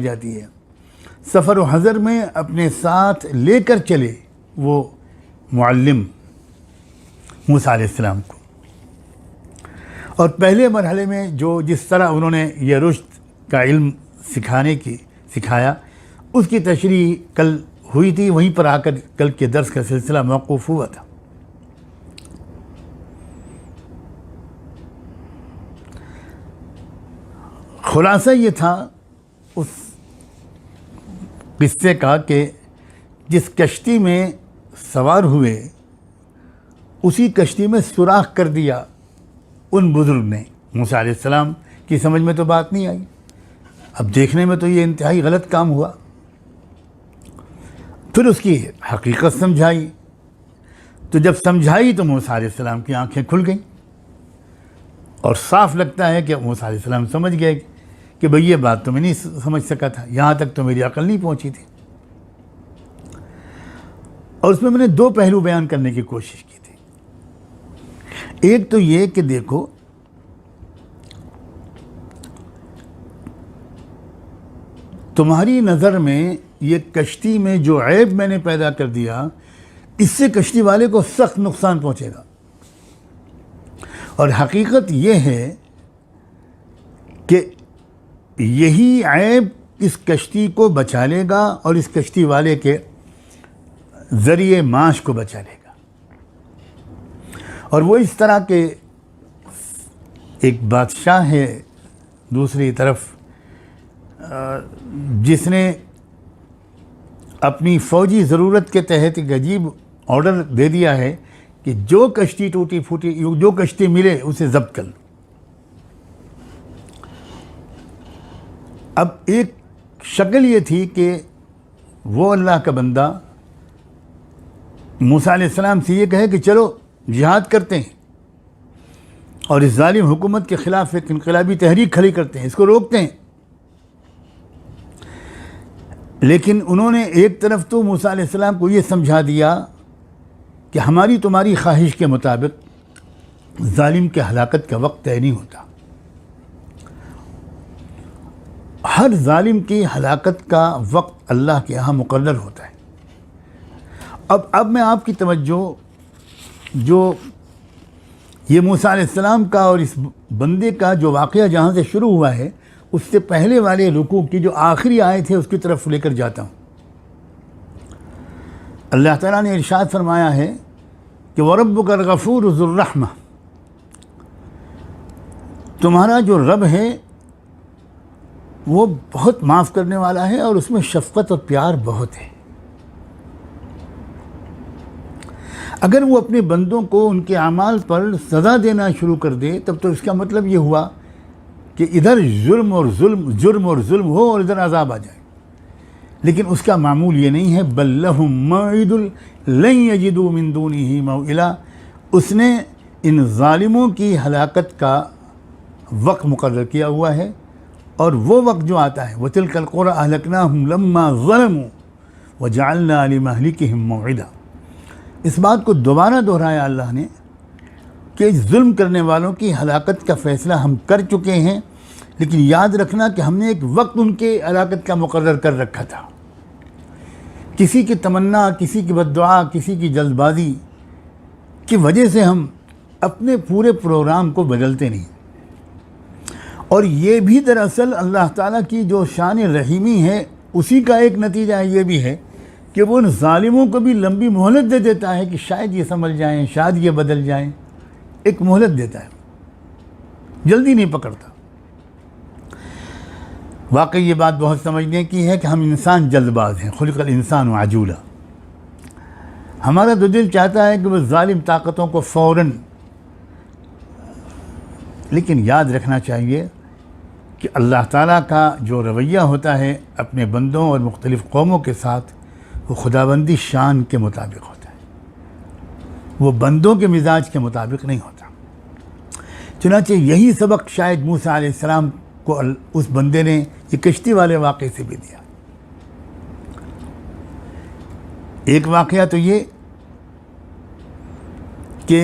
جاتی ہے. سفر و حضر میں اپنے ساتھ لے کر چلے وہ معلم موسیٰ علیہ السلام کو، اور پہلے مرحلے میں جس طرح انہوں نے یہ رشد کا علم سکھایا اس کی تشریح کل ہوئی تھی. وہیں پر آ کر کل کے درس کا سلسلہ موقوف ہوا تھا. خلاصہ یہ تھا اس قصے کا کہ جس کشتی میں سوار ہوئے اسی کشتی میں سوراخ کر دیا ان بزرگ نے. موسیٰ علیہ السلام کی سمجھ میں تو بات نہیں آئی. اب دیکھنے میں تو یہ انتہائی غلط کام ہوا. پھر اس کی حقیقت سمجھائی، تو جب سمجھائی تو موسیٰ علیہ السلام کی آنکھیں کھل گئیں، اور صاف لگتا ہے کہ موسیٰ علیہ السلام سمجھ گئے کہ بھئی یہ بات تو میں نہیں سمجھ سکا تھا، یہاں تک تو میری عقل نہیں پہنچی تھی. اور اس میں نے دو پہلو بیان کرنے کی کوشش کی تھی. ایک تو یہ کہ دیکھو تمہاری نظر میں یہ کشتی میں جو عیب میں نے پیدا کر دیا اس سے کشتی والے کو سخت نقصان پہنچے گا، اور حقیقت یہ ہے کہ یہی عیب اس کشتی کو بچا لے گا اور اس کشتی والے کے ذریعے معاش کو بچا لے گا. اور وہ اس طرح کے ایک بادشاہ ہے دوسری طرف جس نے اپنی فوجی ضرورت کے تحت ایک عجیب آرڈر دے دیا ہے کہ جو کشتی ٹوٹی پھوٹی جو کشتی ملے اسے ضبط کر لو. اب ایک شکل یہ تھی کہ وہ اللہ کا بندہ موسیٰ علیہ السلام سے یہ کہے کہ چلو جہاد کرتے ہیں اور اس ظالم حکومت کے خلاف ایک انقلابی تحریک کھڑی کرتے ہیں، اس کو روکتے ہیں. لیکن انہوں نے ایک طرف تو موسیٰ علیہ السلام کو یہ سمجھا دیا کہ ہماری تمہاری خواہش کے مطابق ظالم کے ہلاکت کا وقت طے نہیں ہوتا، ہر ظالم کی ہلاکت کا وقت اللہ کے یہاں مقرر ہوتا ہے. اب میں آپ کی توجہ جو یہ موسیٰ علیہ السلام کا اور اس بندے کا جو واقعہ جہاں سے شروع ہوا ہے اس سے پہلے والے رکوع کی جو آخری آیت ہے اس کی طرف لے کر جاتا ہوں. اللہ تعالیٰ نے ارشاد فرمایا ہے کہ وَرَبُّكَ الْغَفُورُ ذُو الرَّحْمَةِ، تمہارا جو رب ہے وہ بہت معاف کرنے والا ہے اور اس میں شفقت اور پیار بہت ہے. اگر وہ اپنے بندوں کو ان کے اعمال پر سزا دینا شروع کر دے تب تو اس کا مطلب یہ ہوا کہ ادھر جرم اور ظلم ہو اور ادھر عذاب آ جائے. لیکن اس کا معمول یہ نہیں ہے. بل لہم موعد لن یجدوا من دونہ موئلا، اس نے ان ظالموں کی ہلاکت کا وقت مقرر کیا ہوا ہے، اور وہ وقت جو آتا ہے وَتِلْكَ الْقُرَىٰ أَهْلَكْنَاهُمْ لَمَّا ظَلَمُوا وَجَعَلْنَا لِمَهْلِكِهِمْ مَوْعِدًا. اس بات کو دوبارہ دہرایا اللہ نے کہ ظلم کرنے والوں کی ہلاکت کا فیصلہ ہم کر چکے ہیں، لیکن یاد رکھنا کہ ہم نے ایک وقت ان کے ہلاکت کا مقرر کر رکھا تھا. کسی کی تمنا، کسی کی بد دعا، کسی کی جلد بازی کی وجہ سے ہم اپنے پورے پروگرام کو بدلتے نہیں. اور یہ بھی دراصل اللہ تعالیٰ کی جو شان رحیمی ہے اسی کا ایک نتیجہ یہ بھی ہے کہ وہ ان ظالموں کو بھی لمبی مہلت دے دیتا ہے کہ شاید یہ سنبھل جائیں، شاید یہ بدل جائیں. ایک مہلت دیتا ہے، جلدی نہیں پکڑتا. واقعی یہ بات بہت سمجھنے کی ہے کہ ہم انسان جلد باز ہیں. خلق الانسان عجولا. ہمارا تو دل چاہتا ہے کہ وہ ظالم طاقتوں کو فوراً، لیکن یاد رکھنا چاہیے کہ اللہ تعالیٰ کا جو رویہ ہوتا ہے اپنے بندوں اور مختلف قوموں کے ساتھ وہ خداوندی شان کے مطابق ہوتا ہے، وہ بندوں کے مزاج کے مطابق نہیں ہوتا. چنانچہ یہی سبق شاید موسیٰ علیہ السلام کو اس بندے نے یہ کشتی والے واقعے سے بھی دیا. ایک واقعہ تو یہ کہ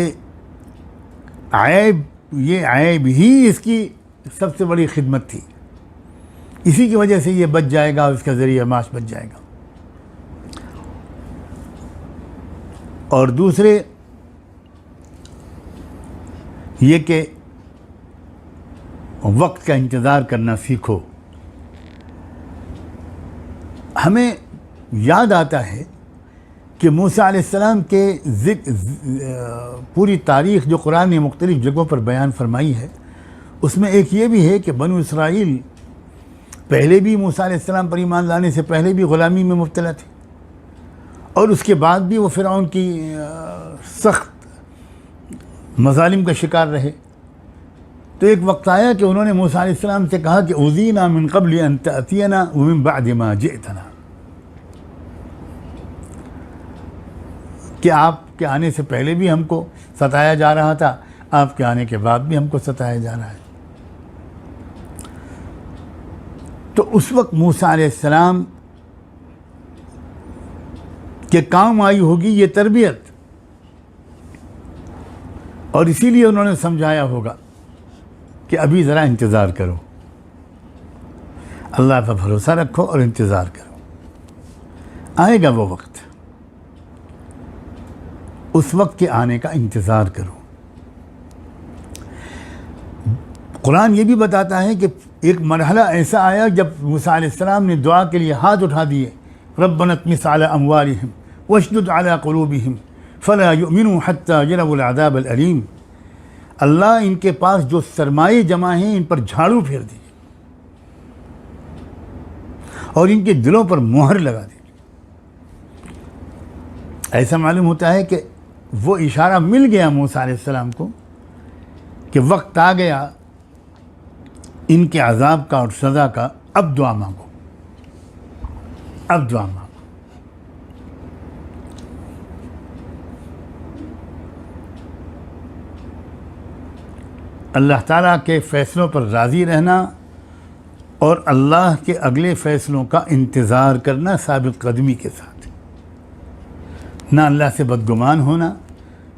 عیب ہی اس کی سب سے بڑی خدمت تھی. اسی کی وجہ سے یہ بچ جائے گا اور اس کا ذریعہ معاش بچ جائے گا۔ اور دوسرے یہ کہ وقت کا انتظار کرنا سیکھو۔ ہمیں یاد آتا ہے کہ موسیٰ علیہ السلام کے پوری تاریخ جو قرآن نے مختلف جگہوں پر بیان فرمائی ہے، اس میں ایک یہ بھی ہے کہ بنو اسرائیل پہلے بھی موسیٰ علیہ السلام پر ایمان لانے سے پہلے بھی غلامی میں مبتلا تھے، اور اس کے بعد بھی وہ فرعون کی سخت مظالم کا شکار رہے۔ تو ایک وقت آیا کہ انہوں نے موسیٰ علیہ السلام سے کہا کہ اوذینا من قبل ان تأتینا ومن بعد ما جئتنا، کہ آپ کے آنے سے پہلے بھی ہم کو ستایا جا رہا تھا، آپ کے آنے کے بعد بھی ہم کو ستایا جا رہا ہے۔ تو اس وقت موسیٰ علیہ السلام کے کام آئی ہوگی یہ تربیت، اور اسی لیے انہوں نے سمجھایا ہوگا کہ ابھی ذرا انتظار کرو، اللہ پر بھروسہ رکھو اور انتظار کرو، آئے گا وہ وقت، اس وقت کے آنے کا انتظار کرو۔ قرآن یہ بھی بتاتا ہے کہ ایک مرحلہ ایسا آیا جب موسیٰ علیہ السلام نے دعا کے لیے ہاتھ اٹھا دیے، ربنا اطمس علی اموالہم واشدد علی قلوبہم فلا یؤمنوا حتی یروا العذاب الالیم، اللہ ان کے پاس جو سرمایے جمع ہیں ان پر جھاڑو پھیر دیجیے اور ان کے دلوں پر مہر لگا دیجیے۔ ایسا معلوم ہوتا ہے کہ وہ اشارہ مل گیا موسیٰ علیہ السلام کو کہ وقت آ گیا ان کے عذاب کا اور سزا کا، اب دعا مانگو، اب دعا مانگو۔ اللہ تعالیٰ کے فیصلوں پر راضی رہنا اور اللہ کے اگلے فیصلوں کا انتظار کرنا ثابت قدمی کے ساتھ، نہ اللہ سے بدگمان ہونا،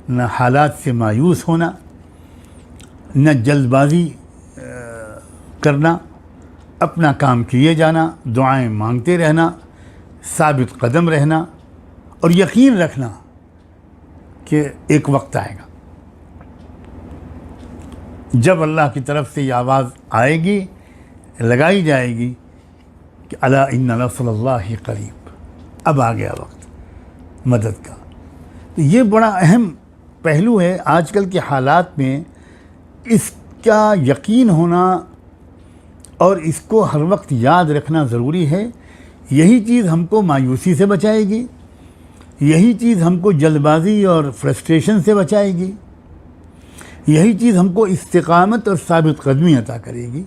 نہ حالات سے مایوس ہونا، نہ جلد بازی کرنا، اپنا کام کیے جانا، دعائیں مانگتے رہنا، ثابت قدم رہنا اور یقین رکھنا کہ ایک وقت آئے گا جب اللہ کی طرف سے یہ آواز آئے گی، لگائی جائے گی کہ الا ان نصر اللہ قریب، اب آ گیا وقت مدد کا۔ تو یہ بڑا اہم پہلو ہے آج کل کے حالات میں، اس کا یقین ہونا اور اس کو ہر وقت یاد رکھنا ضروری ہے۔ یہی چیز ہم کو مایوسی سے بچائے گی، یہی چیز ہم کو جلد بازی اور فرسٹریشن سے بچائے گی، یہی چیز ہم کو استقامت اور ثابت قدمی عطا کرے گی،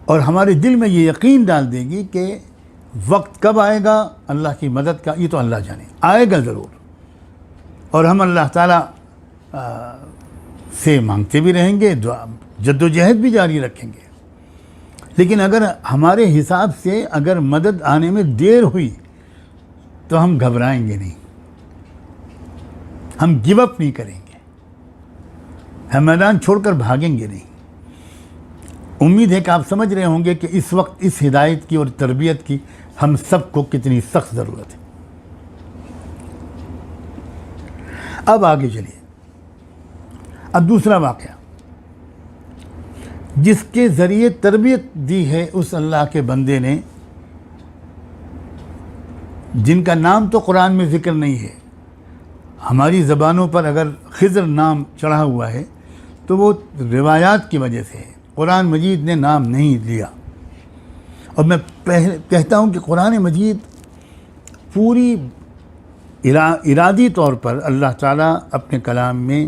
اور ہمارے دل میں یہ یقین ڈال دے گی کہ وقت کب آئے گا اللہ کی مدد کا، یہ تو اللہ جانے، آئے گا ضرور، اور ہم اللہ تعالیٰ سے مانگتے بھی رہیں گے، دعا جد و جہد بھی جاری رکھیں گے۔ لیکن اگر ہمارے حساب سے اگر مدد آنے میں دیر ہوئی تو ہم گھبرائیں گے نہیں، ہم گیو اپ نہیں کریں گے، ہم میدان چھوڑ کر بھاگیں گے نہیں۔ امید ہے کہ آپ سمجھ رہے ہوں گے کہ اس وقت اس ہدایت کی اور تربیت کی ہم سب کو کتنی سخت ضرورت ہے۔ اب آگے چلیے، اب دوسرا واقعہ جس کے ذریعے تربیت دی ہے اس اللہ کے بندے نے، جن کا نام تو قرآن میں ذکر نہیں ہے، ہماری زبانوں پر اگر خضر نام چڑھا ہوا ہے تو وہ روایات کی وجہ سے ہے، قرآن مجید نے نام نہیں لیا۔ اور میں کہتا ہوں کہ قرآن مجید پوری ارادی طور پر اللہ تعالیٰ اپنے کلام میں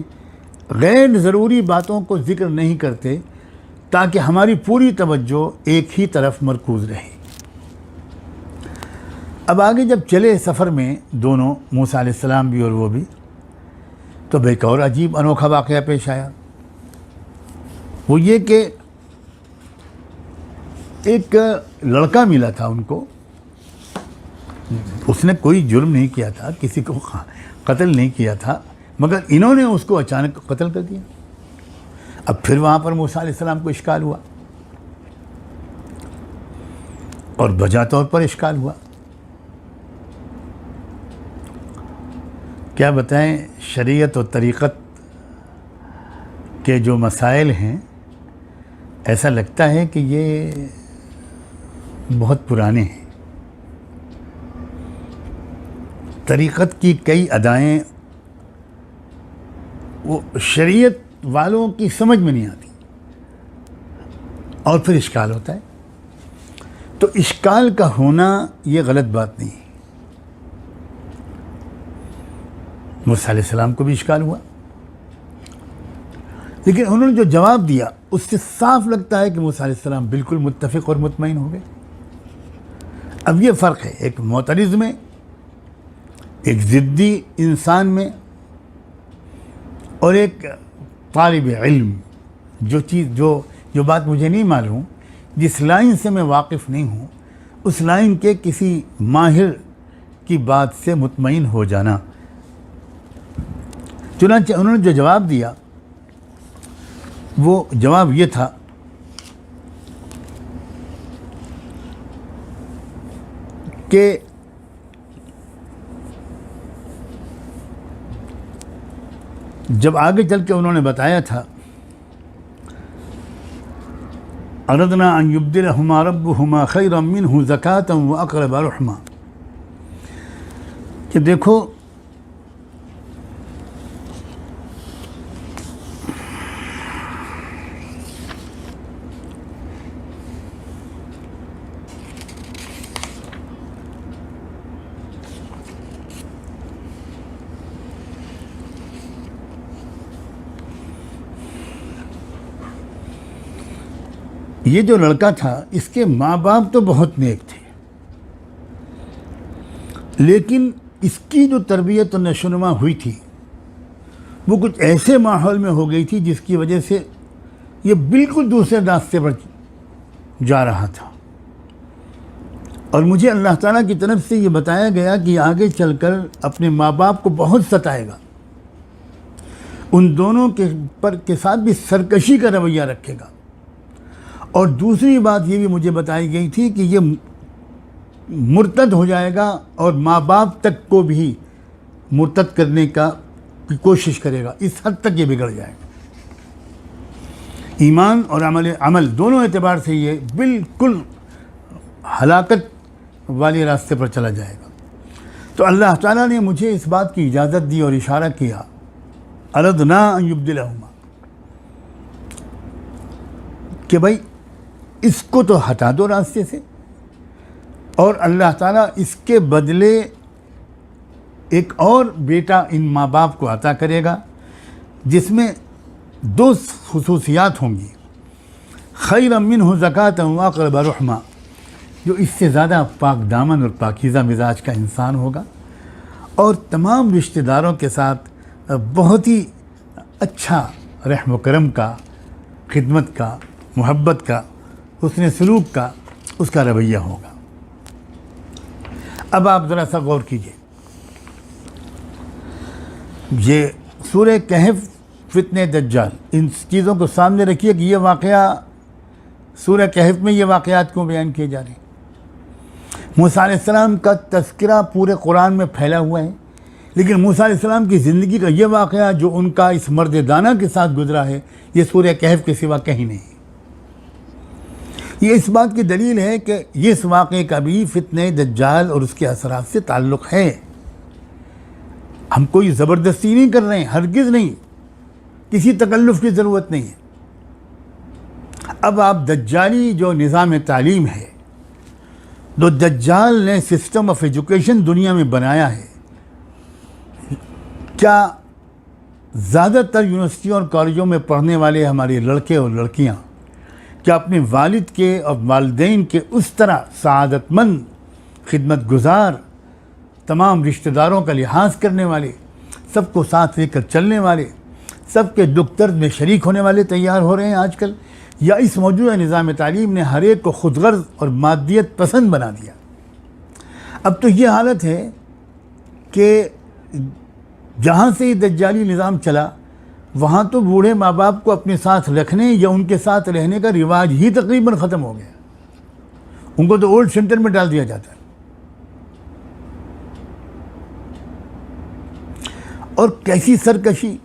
غیر ضروری باتوں کو ذکر نہیں کرتے تاکہ ہماری پوری توجہ ایک ہی طرف مرکوز رہے۔ اب آگے جب چلے سفر میں دونوں، موسیٰ علیہ السلام بھی اور وہ بھی، تو ایک اور عجیب انوکھا واقعہ پیش آیا۔ وہ یہ کہ ایک لڑکا ملا تھا ان کو، اس نے کوئی جرم نہیں کیا تھا، کسی کو قتل نہیں کیا تھا، مگر انہوں نے اس کو اچانک قتل کر دیا۔ اب پھر وہاں پر موسیٰ علیہ السلام کو اشکال ہوا، اور بجا طور پر اشکال ہوا. کیا بتائیں، شریعت و طریقت کے جو مسائل ہیں ایسا لگتا ہے کہ یہ بہت پرانے ہیں. طریقت کی کئی ادائیں وہ شریعت والوں کی سمجھ میں نہیں آتی اور پھر اشکال ہوتا ہے. تو اشکال کا ہونا یہ غلط بات نہیں ہے. موسیٰ علیہ السلام کو بھی اشکال ہوا، لیکن انہوں نے جو جواب دیا اس سے صاف لگتا ہے کہ موسیٰ علیہ السلام بالکل متفق اور مطمئن ہو گئے. اب یہ فرق ہے ایک معترض میں، ایک ضدی انسان میں، اور ایک طالب علم. جو بات مجھے نہیں معلوم، جس لائن سے میں واقف نہیں ہوں، اس لائن کے کسی ماہر کی بات سے مطمئن ہو جانا. چنانچہ انہوں نے جو جواب دیا وہ جواب یہ تھا کہ جب آگے چل کے انہوں نے بتایا تھا اردنا ان یبدلہما ربہما خیرا منہ زکاۃ واقرب رحما، کہ دیکھو یہ جو لڑکا تھا اس کے ماں باپ تو بہت نیک تھے، لیکن اس کی جو تربیت و نشوونما ہوئی تھی وہ کچھ ایسے ماحول میں ہو گئی تھی جس کی وجہ سے یہ بالکل دوسرے راستے پر جا رہا تھا. اور مجھے اللہ تعالیٰ کی طرف سے یہ بتایا گیا کہ آگے چل کر اپنے ماں باپ کو بہت ستائے گا، ان دونوں کے ساتھ بھی سرکشی کا رویہ رکھے گا. اور دوسری بات یہ بھی مجھے بتائی گئی تھی کہ یہ مرتد ہو جائے گا اور ماں باپ تک کو بھی مرتد کرنے کی کوشش کرے گا، اس حد تک یہ بگڑ جائے گا. ایمان اور عمل دونوں اعتبار سے یہ بالکل ہلاکت والے راستے پر چلا جائے گا. تو اللہ تعالیٰ نے مجھے اس بات کی اجازت دی اور اشارہ کیا اردنا ان یبدلہما، کہ بھائی اس کو تو ہٹا دو راستے سے، اور اللہ تعالیٰ اس کے بدلے ایک اور بیٹا ان ماں باپ کو عطا کرے گا جس میں دو خصوصیات ہوں گی. خیرا منہ زکاۃ واقرب رحما، جو اس سے زیادہ پاک دامن اور پاکیزہ مزاج کا انسان ہوگا اور تمام رشتہ داروں کے ساتھ بہت ہی اچھا رحم و کرم کا، خدمت کا، محبت کا، حسن سلوک کا اس کا رویہ ہوگا. اب آپ ذرا سا غور کیجئے، یہ سورہ کہف، فتنہ دجال، ان چیزوں کو سامنے رکھیے کہ یہ واقعہ سورہ کہف میں یہ واقعات کیوں بیان کیے جا رہے ہیں. موسیٰ علیہ السلام کا تذکرہ پورے قرآن میں پھیلا ہوا ہے، لیکن موسیٰ علیہ السلام کی زندگی کا یہ واقعہ جو ان کا اس مرد دانہ کے ساتھ گزرا ہے، یہ سورہ کہف کے سوا کہیں نہیں. یہ اس بات کی دلیل ہے کہ یہ اس واقعے کا بھی فتنہ دجال اور اس کے اثرات سے تعلق ہے. ہم کوئی زبردستی نہیں کر رہے ہیں، ہرگز نہیں، کسی تکلف کی ضرورت نہیں ہے. اب آپ دجالی جو نظام تعلیم ہے، جو دجال نے سسٹم آف ایجوکیشن دنیا میں بنایا ہے، کیا زیادہ تر یونیورسٹیوں اور کالجوں میں پڑھنے والے ہمارے لڑکے اور لڑکیاں کیا اپنے والد کے اور والدین کے اس طرح سعادت مند، خدمت گزار، تمام رشتہ داروں کا لحاظ کرنے والے، سب کو ساتھ لے کر چلنے والے، سب کے دکھ درد میں شریک ہونے والے تیار ہو رہے ہیں آج کل؟ یا اس موجودہ نظام تعلیم نے ہر ایک کو خود غرض اور مادیت پسند بنا دیا؟ اب تو یہ حالت ہے کہ جہاں سے یہ دجالی نظام چلا وہاں تو بوڑھے ماں باپ کو اپنے ساتھ رکھنے یا ان کے ساتھ رہنے کا رواج ہی تقریباً ختم ہو گیا. ان کو تو اولڈ سینٹر میں ڈال دیا جاتا ہے. اور کیسی سرکشی،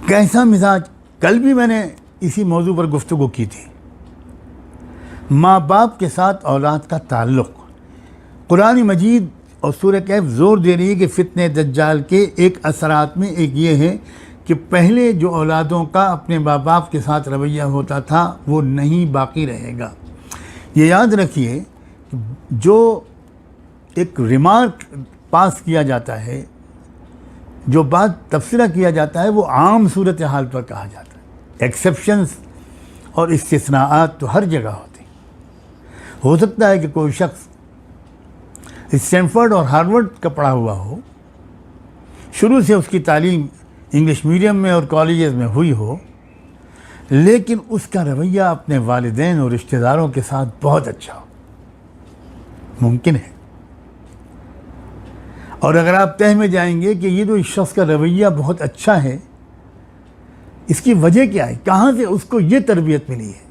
کیسا مزاج. کل بھی میں نے اسی موضوع پر گفتگو کی تھی. ماں باپ کے ساتھ اولاد کا تعلق. قرآن مجید اور سورہ کہف زور دے رہی ہے کہ فتنہ دجال کے ایک اثرات میں ایک یہ ہے کہ پہلے جو اولادوں کا اپنے ماں باپ کے ساتھ رویہ ہوتا تھا وہ نہیں باقی رہے گا. یہ یاد رکھیے، جو ایک ریمارک پاس کیا جاتا ہے، جو بات تبصرہ کیا جاتا ہے، وہ عام صورتحال پر کہا جاتا ہے. ایکسیپشنز اور استثناءات تو ہر جگہ ہوتے ہیں. ہو سکتا ہے کہ کوئی شخص اسٹینفورڈ اور ہارورڈ کا پڑھا ہوا ہو، شروع سے اس کی تعلیم انگلش میڈیم میں اور کالجز میں ہوئی ہو، لیکن اس کا رویہ اپنے والدین اور رشتہ داروں کے ساتھ بہت اچھا ہو. ممکن ہے. اور اگر آپ تہ میں جائیں گے کہ یہ جو اس شخص کا رویہ بہت اچھا ہے، اس کی وجہ کیا ہے، کہاں سے اس کو یہ تربیت ملی ہے،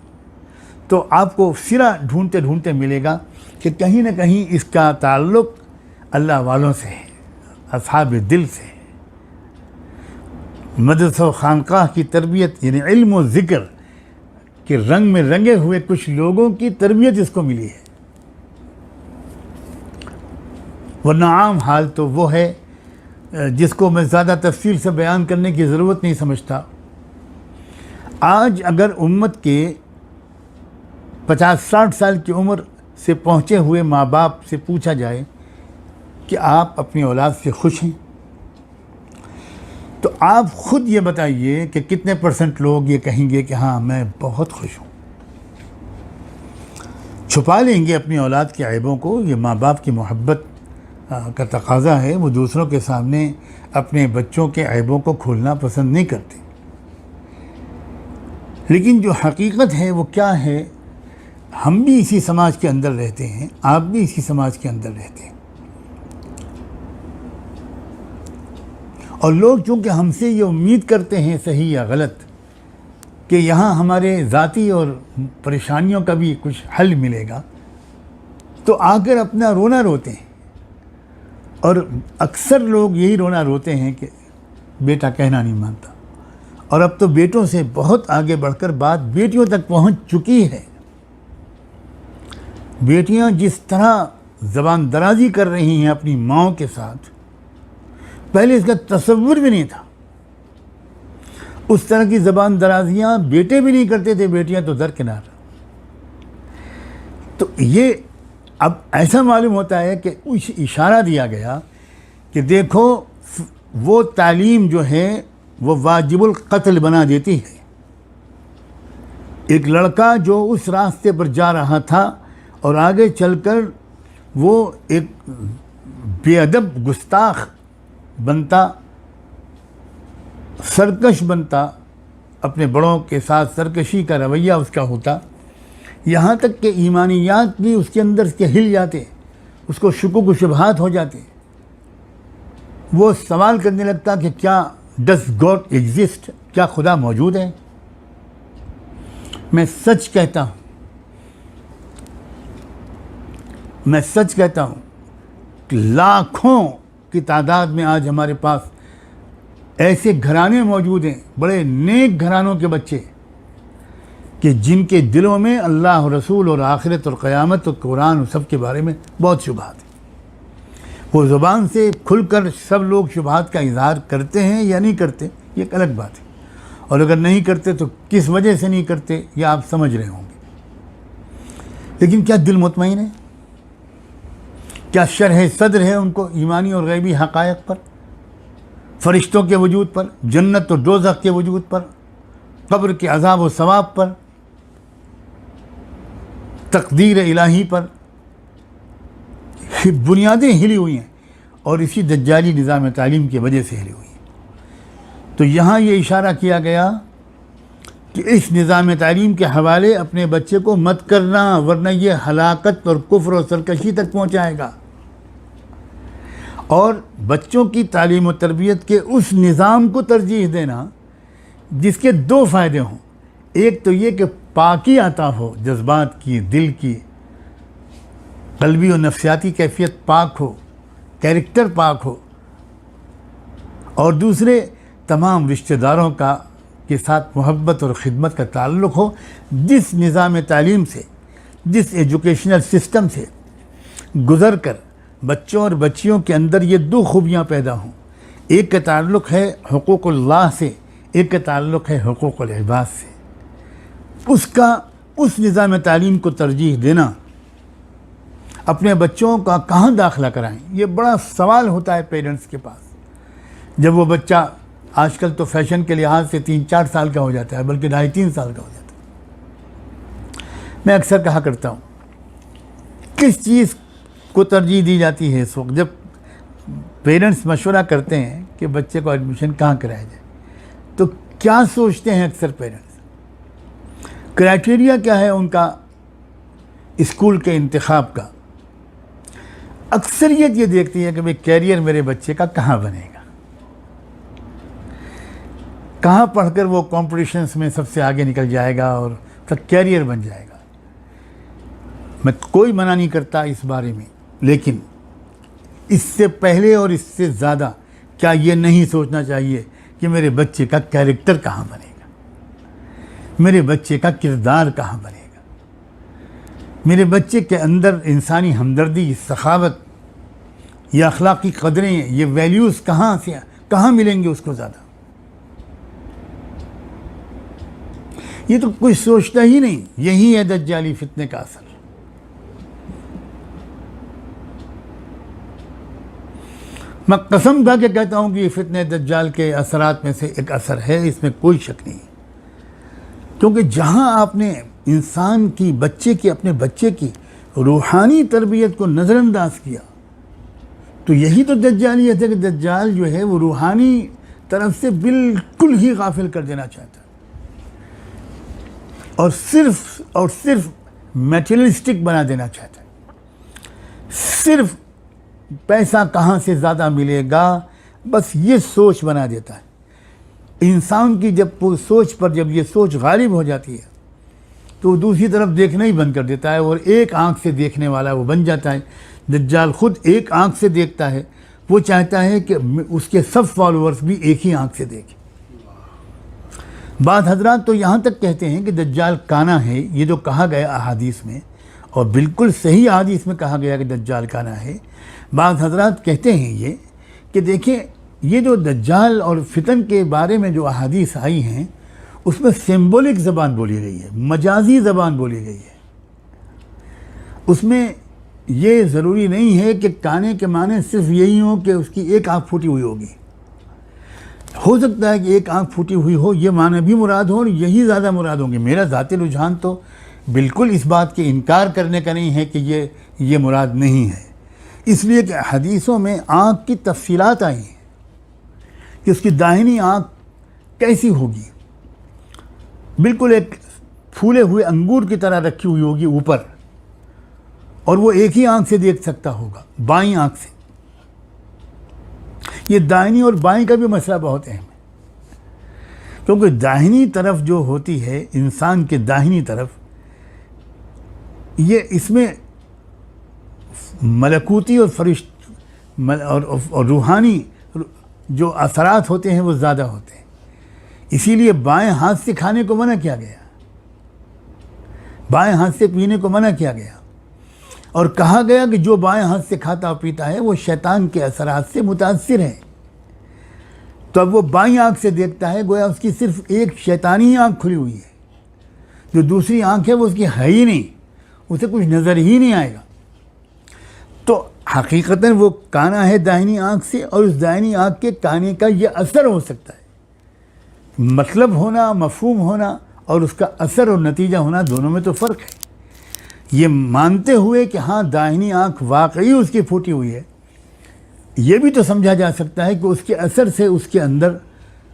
تو آپ کو سرا ڈھونڈتے ڈھونڈتے ملے گا کہ کہیں نہ کہیں اس کا تعلق اللہ والوں سے ہے، اصحاب دل سے ہے. مدرسہ و خانقاہ کی تربیت، یعنی علم و ذکر کے رنگ میں رنگے ہوئے کچھ لوگوں کی تربیت اس کو ملی ہے. ورنہ عام حال تو وہ ہے جس کو میں زیادہ تفصیل سے بیان کرنے کی ضرورت نہیں سمجھتا. آج اگر امت کے 50-60 سال کی عمر سے پہنچے ہوئے ماں باپ سے پوچھا جائے کہ آپ اپنی اولاد سے خوش ہیں، تو آپ خود یہ بتائیے کہ کتنے % لوگ یہ کہیں گے کہ ہاں میں بہت خوش ہوں. چھپا لیں گے اپنی اولاد کے عیبوں کو. یہ ماں باپ کی محبت کا تقاضا ہے. وہ دوسروں کے سامنے اپنے بچوں کے عیبوں کو کھولنا پسند نہیں کرتے. لیکن جو حقیقت ہے وہ کیا ہے، ہم بھی اسی سماج کے اندر رہتے ہیں، آپ بھی اسی سماج کے اندر رہتے ہیں. اور لوگ چونکہ ہم سے یہ امید کرتے ہیں، صحیح یا غلط، کہ یہاں ہمارے ذاتی اور پریشانیوں کا بھی کچھ حل ملے گا، تو آ کر اپنا رونا روتے ہیں. اور اکثر لوگ یہی رونا روتے ہیں کہ بیٹا کہنا نہیں مانتا. اور اب تو بیٹوں سے بہت آگے بڑھ کر بات بیٹیوں تک پہنچ چکی ہے. بیٹیاں جس طرح زبان درازی کر رہی ہیں اپنی ماؤں کے ساتھ، پہلے اس کا تصور بھی نہیں تھا. اس طرح کی زبان درازیاں بیٹے بھی نہیں کرتے تھے، بیٹیاں تو درکنار. تو یہ اب ایسا معلوم ہوتا ہے کہ اشارہ دیا گیا کہ دیکھو وہ تعلیم جو ہے وہ واجب القتل بنا دیتی ہے. ایک لڑکا جو اس راستے پر جا رہا تھا اور آگے چل کر وہ ایک بے ادب گستاخ بنتا، سرکش بنتا، اپنے بڑوں کے ساتھ سرکشی کا رویہ اس کا ہوتا، یہاں تک کہ ایمانیات بھی اس کے اندر کے ہل جاتے، اس کو شکوک و شبہات ہو جاتے. وہ سوال کرنے لگتا کہ کیا ڈز گاڈ ایگزسٹ، کیا خدا موجود ہے؟ میں سچ کہتا ہوں کہ لاکھوں کی تعداد میں آج ہمارے پاس ایسے گھرانے موجود ہیں، بڑے نیک گھرانوں کے بچے، کہ جن کے دلوں میں اللہ اور رسول اور آخرت اور قیامت اور قرآن اور سب کے بارے میں بہت شبہات ہیں. وہ زبان سے کھل کر سب لوگ شبہات کا اظہار کرتے ہیں یا نہیں کرتے، یہ ایک الگ بات ہے. اور اگر نہیں کرتے تو کس وجہ سے نہیں کرتے یہ آپ سمجھ رہے ہوں گے. لیکن کیا دل مطمئن ہے؟ کیا شرح صدر ہے ان کو ایمانی اور غیبی حقائق پر، فرشتوں کے وجود پر، جنت اور دوزخ کے وجود پر، قبر کے عذاب و ثواب پر، تقدیر الہی پر؟ بنیادیں ہلی ہوئی ہیں اور اسی دجالی نظام تعلیم کی وجہ سے ہلی ہوئی ہیں. تو یہاں یہ اشارہ کیا گیا کہ اس نظام تعلیم کے حوالے اپنے بچے کو مت کرنا، ورنہ یہ ہلاکت اور کفر اور سرکشی تک پہنچائے گا. اور بچوں کی تعلیم و تربیت کے اس نظام کو ترجیح دینا جس کے 2 فائدے ہوں. ایک تو یہ کہ پاکی عطا ہو، جذبات کی، دل کی، قلبی و نفسیاتی کیفیت پاک ہو، کیریکٹر پاک ہو، اور دوسرے تمام رشتہ داروں کے ساتھ محبت اور خدمت کا تعلق ہو. جس نظام تعلیم سے، جس ایجوکیشنل سسٹم سے گزر کر بچوں اور بچیوں کے اندر یہ دو خوبیاں پیدا ہوں، ایک کا تعلق ہے حقوق اللہ سے، ایک کا تعلق ہے حقوق العباد سے، اس نظام تعلیم کو ترجیح دینا. اپنے بچوں کا کہاں داخلہ کرائیں، یہ بڑا سوال ہوتا ہے پیرنٹس کے پاس. جب وہ بچہ آج کل تو فیشن کے لحاظ سے 3-4 سال کا ہو جاتا ہے، بلکہ 2.5-3 سال کا ہو جاتا ہے. میں اکثر کہا کرتا ہوں، کس چیز کو ترجیح دی جاتی ہے اس وقت جب پیرنٹس مشورہ کرتے ہیں کہ بچے کو ایڈمیشن کہاں کرایا جائے؟ تو کیا سوچتے ہیں اکثر پیرنٹس؟ کرائٹیریا کیا ہے ان کا اسکول کے انتخاب کا؟ اکثریت یہ دیکھتی ہے کہ بھئی کیریئر میرے بچے کا کہاں بنے گا، کہاں پڑھ کر وہ کمپٹیشنز میں سب سے آگے نکل جائے گا اور اس کا کیریئر بن جائے گا. میں کوئی منع نہیں کرتا اس بارے میں، لیکن اس سے پہلے اور اس سے زیادہ کیا یہ نہیں سوچنا چاہیے کہ میرے بچے کا کیریکٹر کہاں بنے گا، میرے بچے کا کردار کہاں بنے گا، میرے بچے کے اندر انسانی ہمدردی، سخاوت، یہ اخلاقی قدریں، یہ ویلیوز کہاں ملیں گے اس کو زیادہ؟ یہ تو کوئی سوچتا ہی نہیں. یہی ہے دجالی فتنے کا اثر. میں قسم کھا کے کہتا ہوں کہ یہ فتنہ دجال کے اثرات میں سے ایک اثر ہے، اس میں کوئی شک نہیں. کیونکہ جہاں آپ نے انسان کی، اپنے بچے کی روحانی تربیت کو نظر انداز کیا، تو یہی تو دجالیت ہے کہ دجال جو ہے وہ روحانی طرف سے بالکل ہی غافل کر دینا چاہتا ہے، اور صرف میٹیریلسٹک بنا دینا چاہتا ہے. صرف پیسہ کہاں سے زیادہ ملے گا، بس یہ سوچ بنا دیتا ہے. انسان کی سوچ پر جب یہ سوچ غالب ہو جاتی ہے تو وہ دوسری طرف دیکھنا ہی بند کر دیتا ہے، اور ایک آنکھ سے دیکھنے والا وہ بن جاتا ہے. دجال خود ایک آنکھ سے دیکھتا ہے، وہ چاہتا ہے کہ اس کے سب فالوورز بھی ایک ہی آنکھ سے دیکھیں. بعض حضرات تو یہاں تک کہتے ہیں کہ دجال کانا ہے. یہ جو کہا گیا احادیث میں، اور بالکل صحیح احادیث میں کہا گیا کہ دجال کانا ہے. بعض حضرات کہتے ہیں یہ کہ دیکھیں، یہ جو دجال اور فتن کے بارے میں جو احادیث آئی ہیں، اس میں سمبولک زبان بولی گئی ہے، مجازی زبان بولی گئی ہے. اس میں یہ ضروری نہیں ہے کہ کانے کے معنی صرف یہی ہوں کہ اس کی ایک آنکھ پھوٹی ہوئی ہوگی. ہو سکتا ہے کہ ایک آنکھ پھوٹی ہوئی ہو، یہ معنی بھی مراد ہو، اور یہی زیادہ مراد ہوں گے. میرا ذاتی رجحان تو بالکل اس بات کے انکار کرنے کا نہیں ہے کہ یہ مراد نہیں ہے، اس لیے کہ حدیثوں میں آنکھ کی تفصیلات آئی ہیں کہ اس کی داہنی آنکھ کیسی ہوگی. بالکل ایک پھولے ہوئے انگور کی طرح رکھی ہوئی ہوگی اوپر، اور وہ ایک ہی آنکھ سے دیکھ سکتا ہوگا، بائیں آنکھ سے. یہ داہنی اور بائیں کا بھی مسئلہ بہت اہم ہے، کیونکہ داہنی طرف جو ہوتی ہے، انسان کے داہنی طرف، یہ اس میں ملکوتی اور روحانی جو اثرات ہوتے ہیں وہ زیادہ ہوتے ہیں. اسی لیے بائیں ہاتھ سے کھانے کو منع کیا گیا، بائیں ہاتھ سے پینے کو منع کیا گیا، اور کہا گیا کہ جو بائیں ہاتھ سے کھاتا پیتا ہے وہ شیطان کے اثرات سے متاثر ہے. تو اب وہ بائیں آنکھ سے دیکھتا ہے، گویا اس کی صرف ایک شیطانی آنکھ کھلی ہوئی ہے، جو دوسری آنکھ ہے وہ اس کی ہے ہی نہیں، اسے کچھ نظر ہی نہیں آئے گا. تو حقیقتاً وہ کانا ہے داہنی آنکھ سے، اور اس داہنی آنکھ کے کانے کا یہ اثر ہو سکتا ہے. مطلب ہونا، مفہوم ہونا، اور اس کا اثر اور نتیجہ ہونا، دونوں میں تو فرق ہے. یہ مانتے ہوئے کہ ہاں داہنی آنکھ واقعی اس کی پھوٹی ہوئی ہے، یہ بھی تو سمجھا جا سکتا ہے کہ اس کے اثر سے اس کے اندر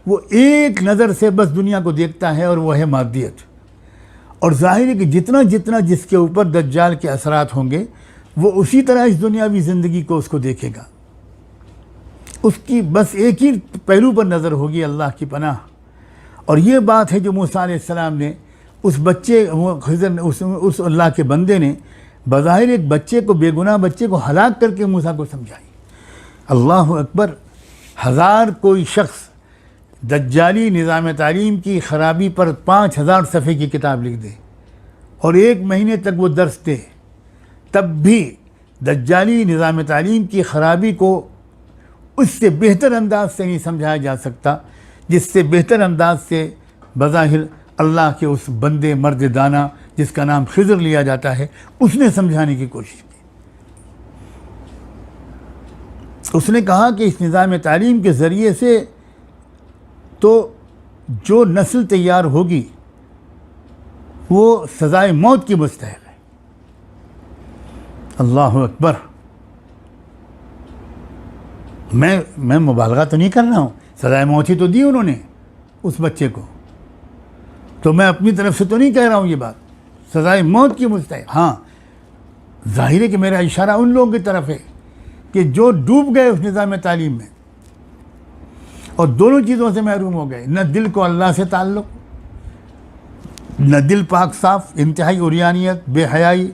وہ ایک نظر سے بس دنیا کو دیکھتا ہے، اور وہ ہے مادیت. اور ظاہر ہے کہ جتنا جس کے اوپر دجال کے اثرات ہوں گے، وہ اسی طرح اس دنیاوی زندگی کو اس کو دیکھے گا. اس کی بس ایک ہی پہلو پر نظر ہوگی، اللہ کی پناہ، اور یہ بات ہے جو موسیٰ علیہ السلام نے اس بچے خضر اس اللہ کے بندے نے بظاہر ایک بچے کو، بے گناہ بچے کو ہلاک کر کے موسیٰ کو سمجھائی۔ اللہ اکبر! ہزار کوئی شخص دجالی نظام تعلیم کی خرابی پر 5000 صفحے کی کتاب لکھ دے اور 1 مہینے تک وہ درس دے، تب بھی دجالی نظام تعلیم کی خرابی کو اس سے بہتر انداز سے نہیں سمجھایا جا سکتا جس سے بہتر انداز سے بظاہر اللہ کے اس بندے مرد دانا جس کا نام خضر لیا جاتا ہے اس نے سمجھانے کی کوشش کی۔ اس نے کہا کہ اس نظام تعلیم کے ذریعے سے تو جو نسل تیار ہوگی وہ سزائے موت کی مستحق ہے۔ اللہ اکبر! میں مبالغہ تو نہیں کر رہا ہوں، سزائے موت ہی تو دی انہوں نے اس بچے کو، تو میں اپنی طرف سے تو نہیں کہہ رہا ہوں یہ بات، سزائے موت کی مستحق۔ ہاں، ظاہر ہے کہ میرا اشارہ ان لوگوں کی طرف ہے کہ جو ڈوب گئے اس نظام تعلیم میں اور دونوں چیزوں سے محروم ہو گئے، نہ دل کو اللہ سے تعلق، نہ دل پاک صاف، انتہائی عریانیت، بے حیائی،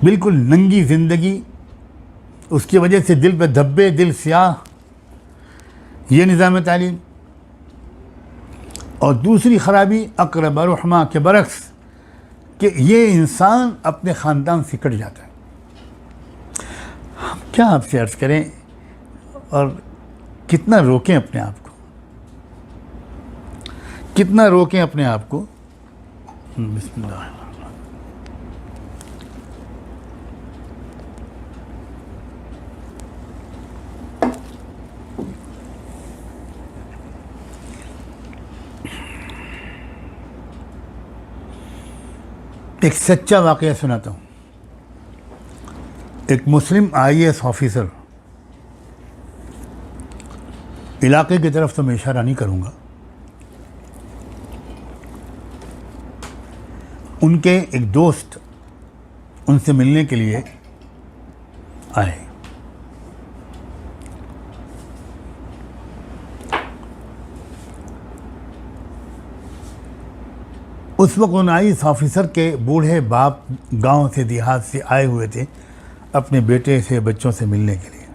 بالکل ننگی زندگی، اس کی وجہ سے دل پہ دھبے، دل سیاہ، یہ نظام تعلیم۔ اور دوسری خرابی اقرب رحمہ کے برعکس کہ یہ انسان اپنے خاندان سے کٹ جاتا ہے۔ ہم کیا آپ سے عرض کریں اور کتنا روکیں اپنے آپ کو، کتنا روکیں اپنے آپ کو۔ بسم اللہ۔ ایک سچا واقعہ سناتا ہوں۔ ایک مسلم IAS آفیسر، علاقے کی طرف تو میں اشارہ نہیں کروں گا، ان کے ایک دوست ان سے ملنے کے لیے آئے۔ اس وقت ان IAS آفیسر کے بوڑھے باپ گاؤں سے، دیہات سے آئے ہوئے تھے اپنے بیٹے سے، بچوں سے ملنے کے لیے۔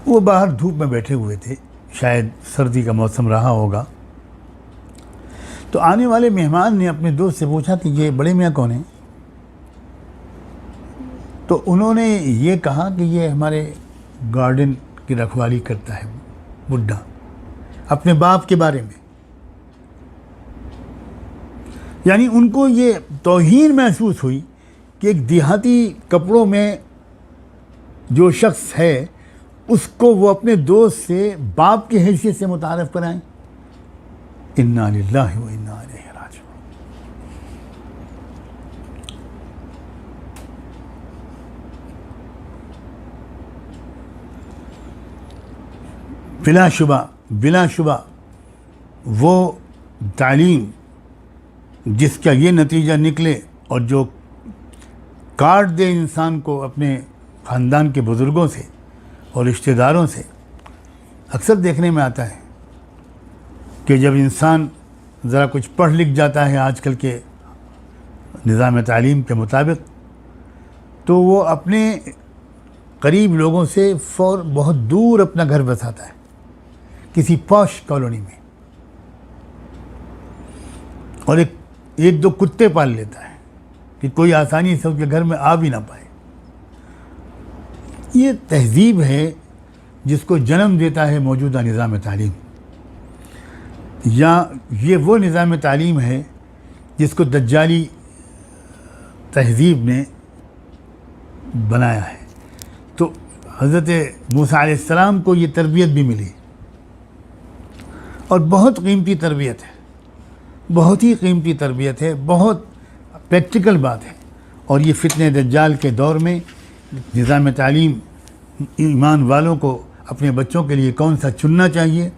وہ باہر دھوپ میں بیٹھے ہوئے تھے، شاید سردی کا موسم رہا ہوگا، تو آنے والے مہمان نے اپنے دوست سے پوچھا کہ یہ بڑے میاں کون ہیں؟ تو انہوں نے یہ کہا کہ یہ ہمارے گارڈن کی رکھوالی کرتا ہے بڈھا، اپنے باپ کے بارے میں۔ یعنی ان کو یہ توہین محسوس ہوئی کہ ایک دیہاتی کپڑوں میں جو شخص ہے اس کو وہ اپنے دوست سے باپ کی حیثیت سے متعارف کرائیں۔ انا للہ و انا الیہ راجعون۔ بلا شبہ وہ تعلیم جس کا یہ نتیجہ نکلے اور جو کاٹ دے انسان کو اپنے خاندان کے بزرگوں سے اور رشتہ داروں سے، اکثر دیکھنے میں آتا ہے کہ جب انسان ذرا کچھ پڑھ لکھ جاتا ہے آج کل کے نظام تعلیم کے مطابق، تو وہ اپنے قریب لوگوں سے بہت دور اپنا گھر بساتا ہے، کسی پوش کالونی میں، اور ایک دو کتے پال لیتا ہے کہ کوئی آسانی سے اس کے گھر میں آ بھی نہ پائے۔ یہ تہذیب ہے جس کو جنم دیتا ہے موجودہ نظام تعلیم، یا یہ وہ نظام تعلیم ہے جس کو دجالی تہذیب نے بنایا ہے۔ تو حضرت موسیٰ علیہ السلام کو یہ تربیت بھی ملی، اور بہت قیمتی تربیت ہے، بہت ہی قیمتی تربیت ہے، بہت پریکٹیکل بات ہے۔ اور یہ فتنہ دجال کے دور میں نظام تعلیم ایمان والوں کو اپنے بچوں کے لیے کون سا چننا چاہیے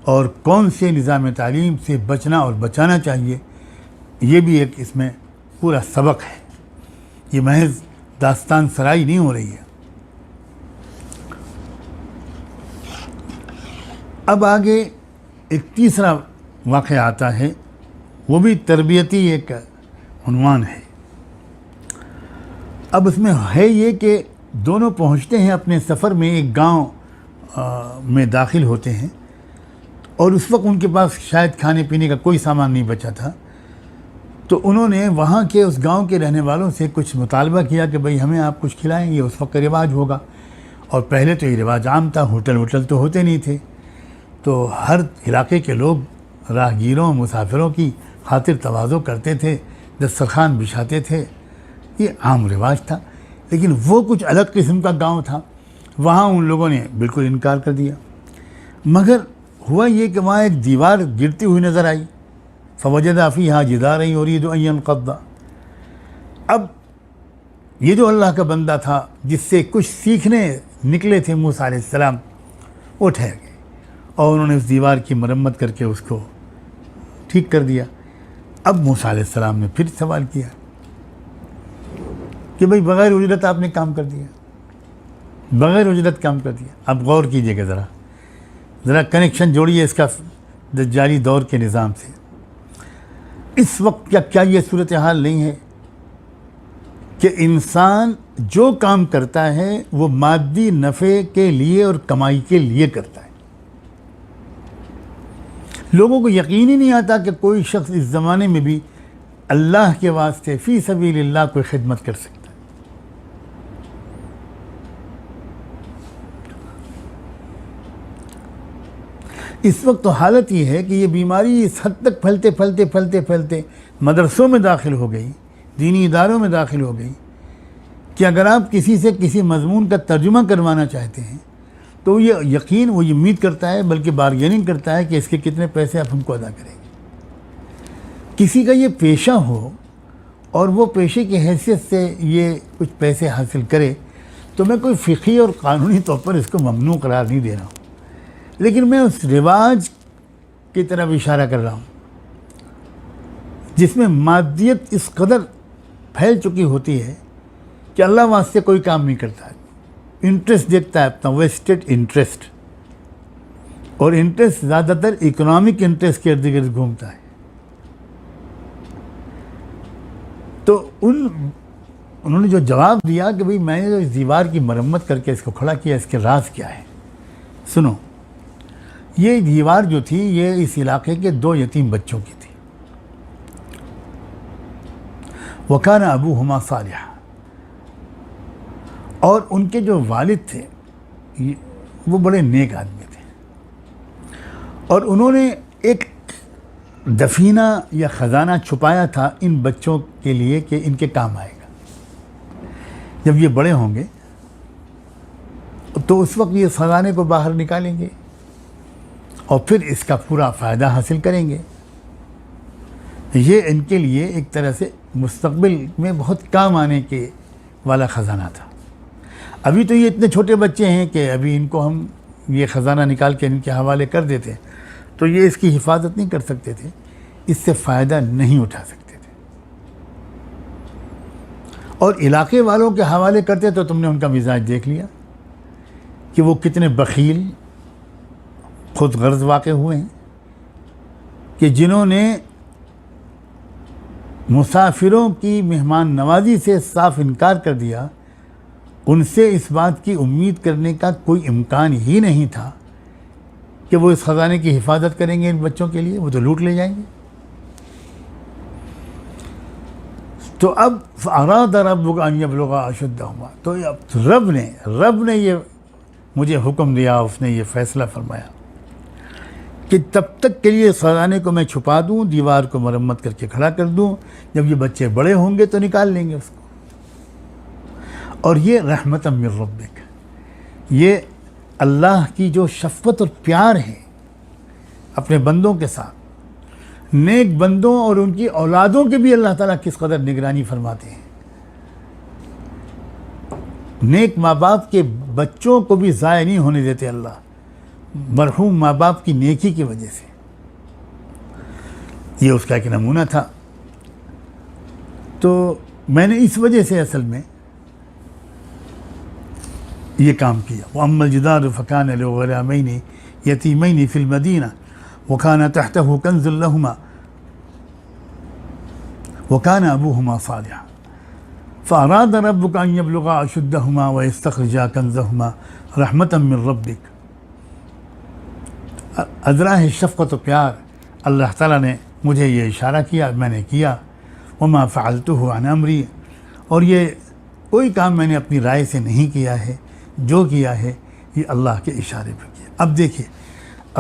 اور کون سے نظام تعلیم سے بچنا اور بچانا چاہیے، یہ بھی ایک اس میں پورا سبق ہے۔ یہ محض داستان سرائی نہیں ہو رہی ہے۔ اب آگے ایک تیسرا واقعہ آتا ہے، وہ بھی تربیتی ایک عنوان ہے۔ اب اس میں ہے یہ کہ دونوں پہنچتے ہیں اپنے سفر میں، ایک گاؤں میں داخل ہوتے ہیں، اور اس وقت ان کے پاس شاید کھانے پینے کا کوئی سامان نہیں بچا تھا، تو انہوں نے وہاں کے اس گاؤں کے رہنے والوں سے کچھ مطالبہ کیا کہ بھئی ہمیں آپ کچھ کھلائیں، یہ اس وقت کا رواج ہوگا۔ اور پہلے تو یہ رواج عام تھا، ہوٹل تو ہوتے نہیں تھے، تو ہر علاقے کے لوگ راہگیروں مسافروں کی خاطر تواضع کرتے تھے، دسترخوان بچھاتے تھے، یہ عام رواج تھا۔ لیکن وہ کچھ الگ قسم کا گاؤں تھا، وہاں ان لوگوں نے بالکل انکار کر دیا۔ مگر ہوا یہ کہ وہاں ایک دیوار گرتی ہوئی نظر آئی، فوجد فیہا جدارا یرید ان ینقض۔ اب یہ جو اللہ کا بندہ تھا جس سے کچھ سیکھنے نکلے تھے موسیٰ علیہ السلام، وہ ٹھہر گئے اور انہوں نے اس دیوار کی مرمت کر کے اس کو ٹھیک کر دیا۔ اب موسیٰ علیہ السلام نے پھر سوال کیا کہ بھئی بغیر اجرت آپ نے کام کر دیا، بغیر اجرت کام کر دیا۔ اب غور کیجئے گا، ذرا کنیکشن جوڑیے اس کا دجالی دور کے نظام سے۔ اس وقت کیا یہ صورتحال نہیں ہے کہ انسان جو کام کرتا ہے وہ مادی نفع کے لیے اور کمائی کے لیے کرتا ہے؟ لوگوں کو یقین ہی نہیں آتا کہ کوئی شخص اس زمانے میں بھی اللہ کے واسطے فی سبیل اللہ کوئی خدمت کر سکتا ہے۔ اس وقت تو حالت یہ ہے کہ یہ بیماری اس حد تک پھیلتے مدرسوں میں داخل ہو گئی، دینی اداروں میں داخل ہو گئی کہ اگر آپ کسی سے کسی مضمون کا ترجمہ کروانا چاہتے ہیں تو یہ یقین وہ امید کرتا ہے، بلکہ بارگیننگ کرتا ہے کہ اس کے کتنے پیسے آپ ہم کو ادا کریں گے۔ کسی کا یہ پیشہ ہو اور وہ پیشے کی حیثیت سے یہ کچھ پیسے حاصل کرے تو میں کوئی فقہی اور قانونی طور پر اس کو ممنوع قرار نہیں دے رہا ہوں، لیکن میں اس رواج کی طرف اشارہ کر رہا ہوں جس میں مادیت اس قدر پھیل چکی ہوتی ہے کہ اللہ واسطے کوئی کام نہیں کرتا ہے، انٹرسٹ دیکھتا ہے اپنا، ویسٹڈ انٹرسٹ، اور انٹرسٹ زیادہ تر اکنامک انٹرسٹ کے ارد گرد گھومتا ہے۔ تو انہوں نے جو جواب دیا کہ بھئی میں نے جو اس دیوار کی مرمت کر کے اس کو کھڑا کیا، اس کے راز کیا ہے؟ سنو، یہ دیوار جو تھی یہ اس علاقے کے 2 یتیم بچوں کی تھی۔ وَكَانَ أَبُوهُمَا صَالِحًا، اور ان کے جو والد تھے وہ بڑے نیک آدمی تھے، اور انہوں نے ایک دفینہ یا خزانہ چھپایا تھا ان بچوں کے لیے کہ ان کے کام آئے گا، جب یہ بڑے ہوں گے تو اس وقت یہ خزانے کو باہر نکالیں گے اور پھر اس کا پورا فائدہ حاصل کریں گے۔ یہ ان کے لیے ایک طرح سے مستقبل میں بہت کام آنے کے والا خزانہ تھا۔ ابھی تو یہ اتنے چھوٹے بچے ہیں کہ ابھی ان کو ہم یہ خزانہ نکال کے ان کے حوالے کر دیتے تو یہ اس کی حفاظت نہیں کر سکتے تھے، اس سے فائدہ نہیں اٹھا سکتے تھے، اور علاقے والوں کے حوالے کرتے تو تم نے ان کا مزاج دیکھ لیا کہ وہ کتنے بخیل خود غرض واقع ہوئے ہیں، کہ جنہوں نے مسافروں کی مہمان نوازی سے صاف انکار کر دیا، ان سے اس بات کی امید کرنے کا کوئی امکان ہی نہیں تھا کہ وہ اس خزانے کی حفاظت کریں گے ان بچوں کے لیے، وہ تو لوٹ لے جائیں گے۔ تو اب فَأَرَادَ رَبُّكَ أَن يَبْلُغَا أَشُدَّهُمَا، تو اب رب نے یہ مجھے حکم دیا، اس نے یہ فیصلہ فرمایا کہ تب تک کے لیے خزانے کو میں چھپا دوں، دیوار کو مرمت کر کے کھڑا کر دوں، جب یہ بچے بڑے ہوں گے تو نکال لیں گے اس کو۔ اور یہ رحمت من ربک، یہ اللہ کی جو شفقت اور پیار ہے اپنے بندوں کے ساتھ، نیک بندوں اور ان کی اولادوں کے بھی اللہ تعالیٰ کس قدر نگرانی فرماتے ہیں۔ نیک ماں باپ کے بچوں کو بھی ضائع نہیں ہونے دیتے اللہ، مرحوم ماں باپ کی نیکی کی وجہ سے۔ یہ اس کا ایک نمونہ تھا۔ تو میں نے اس وجہ سے اصل میں یہ کام کیا. وَأَمَّا الْجِدَارُ فَكَانَ لِغُلَامَيْنِ يَتِيمَيْنِ فِي الْمَدِينَةِ وَكَانَ تَحْتَهُ كَنْزٌ لَهُمَا وَكَانَ أَبُوهُمَا صَالِحًا فَأَرَادَ رَبُّكَ أَنْ يَبْلُغَا أَشُدَّهُمَا وَيَسْتَخْرِجَا كَنْزَهُمَا رَحْمَةً مِّن رَّبِّكَ. ازراہ شفقت و پیار اللہ تعالیٰ نے مجھے یہ اشارہ کیا، میں نے کیا. وما فعلتہ عن امری، اور یہ کوئی کام میں نے اپنی رائے سے نہیں کیا ہے، جو کیا ہے یہ اللہ کے اشارے پر کیا. اب دیکھیے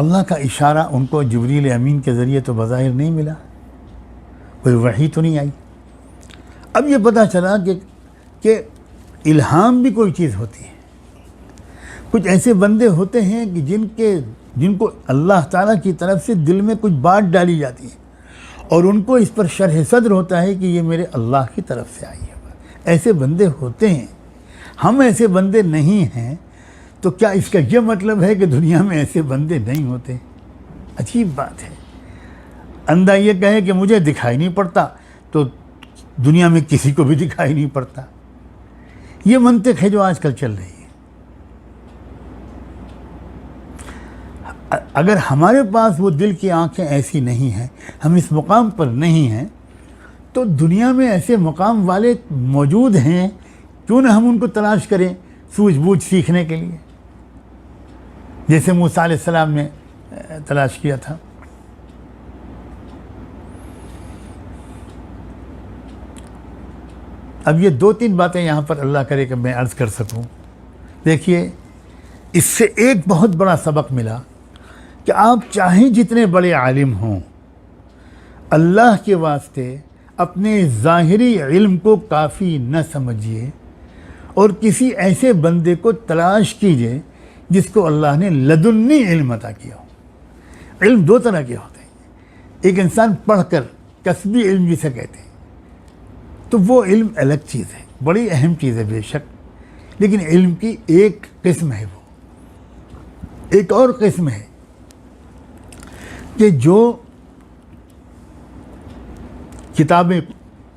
اللہ کا اشارہ ان کو جبریل امین کے ذریعے تو بظاہر نہیں ملا، کوئی وحی تو نہیں آئی. اب یہ پتہ چلا کہ الہام بھی کوئی چیز ہوتی ہے. کچھ ایسے بندے ہوتے ہیں کہ جن کو اللہ تعالیٰ کی طرف سے دل میں کچھ بات ڈالی جاتی ہے اور ان کو اس پر شرح صدر ہوتا ہے کہ یہ میرے اللہ کی طرف سے آئی ہے. ایسے بندے ہوتے ہیں. ہم ایسے بندے نہیں ہیں تو کیا اس کا یہ مطلب ہے کہ دنیا میں ایسے بندے نہیں ہوتے؟ عجیب بات ہے. اندھا یہ کہے کہ مجھے دکھائی نہیں پڑتا تو دنیا میں کسی کو بھی دکھائی نہیں پڑتا. یہ منطق ہے جو آج کل چل رہی ہے. اگر ہمارے پاس وہ دل کی آنکھیں ایسی نہیں ہیں، ہم اس مقام پر نہیں ہیں، تو دنیا میں ایسے مقام والے موجود ہیں، کیوں نہ ہم ان کو تلاش کریں سوجھ بوجھ سیکھنے کے لیے، جیسے موسیٰ علیہ السلام نے تلاش کیا تھا. اب یہ 2-3 باتیں یہاں پر اللہ کرے کہ میں عرض کر سکوں. دیکھیے اس سے ایک بہت بڑا سبق ملا کہ آپ چاہیں جتنے بڑے عالم ہوں، اللہ کے واسطے اپنے ظاہری علم کو کافی نہ سمجھیے اور کسی ایسے بندے کو تلاش کیجئے جس کو اللہ نے لدنی علم عطا کیا ہو. علم 2 طرح کے ہوتے ہیں. ایک انسان پڑھ کر کسبی علم جسے کہتے ہیں، تو وہ علم الگ چیز ہے، بڑی اہم چیز ہے بے شک، لیکن علم کی ایک قسم ہے. وہ ایک اور قسم ہے کہ جو کتابیں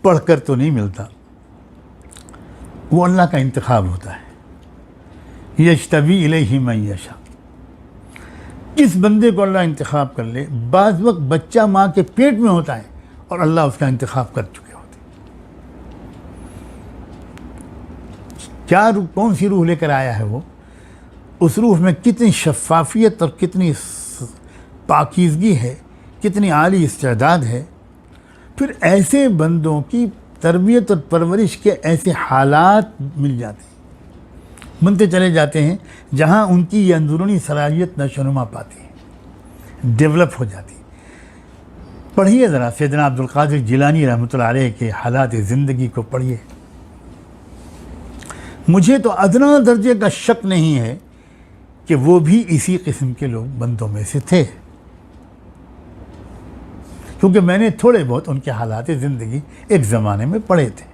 پڑھ کر تو نہیں ملتا، وہ اللہ کا انتخاب ہوتا ہے. یجتبی الیہ من یشاء. کس بندے کو اللہ انتخاب کر لے. بعض وقت بچہ ماں کے پیٹ میں ہوتا ہے اور اللہ اس کا انتخاب کر چکے ہوتے ہیں. کیا روح، کون سی روح لے کر آیا ہے وہ، اس روح میں کتنی شفافیت اور کتنی پاکیزگی ہے، کتنی عالی استعداد ہے. پھر ایسے بندوں کی تربیت اور پرورش کے ایسے حالات مل جاتے ہیں، بنتے چلے جاتے ہیں جہاں ان کی یہ اندرونی صلاحیت نشوونما پاتی ہے، ڈیولپ ہو جاتی ہے. پڑھیے ذرا سیدنا عبدالقادر جیلانی رحمۃ اللہ علیہ کے حالات زندگی کو پڑھیے. مجھے تو ادنا درجے کا شک نہیں ہے کہ وہ بھی اسی قسم کے لوگ بندوں میں سے تھے، کیونکہ میں نے تھوڑے بہت ان کے حالات زندگی ایک زمانے میں پڑھے تھے.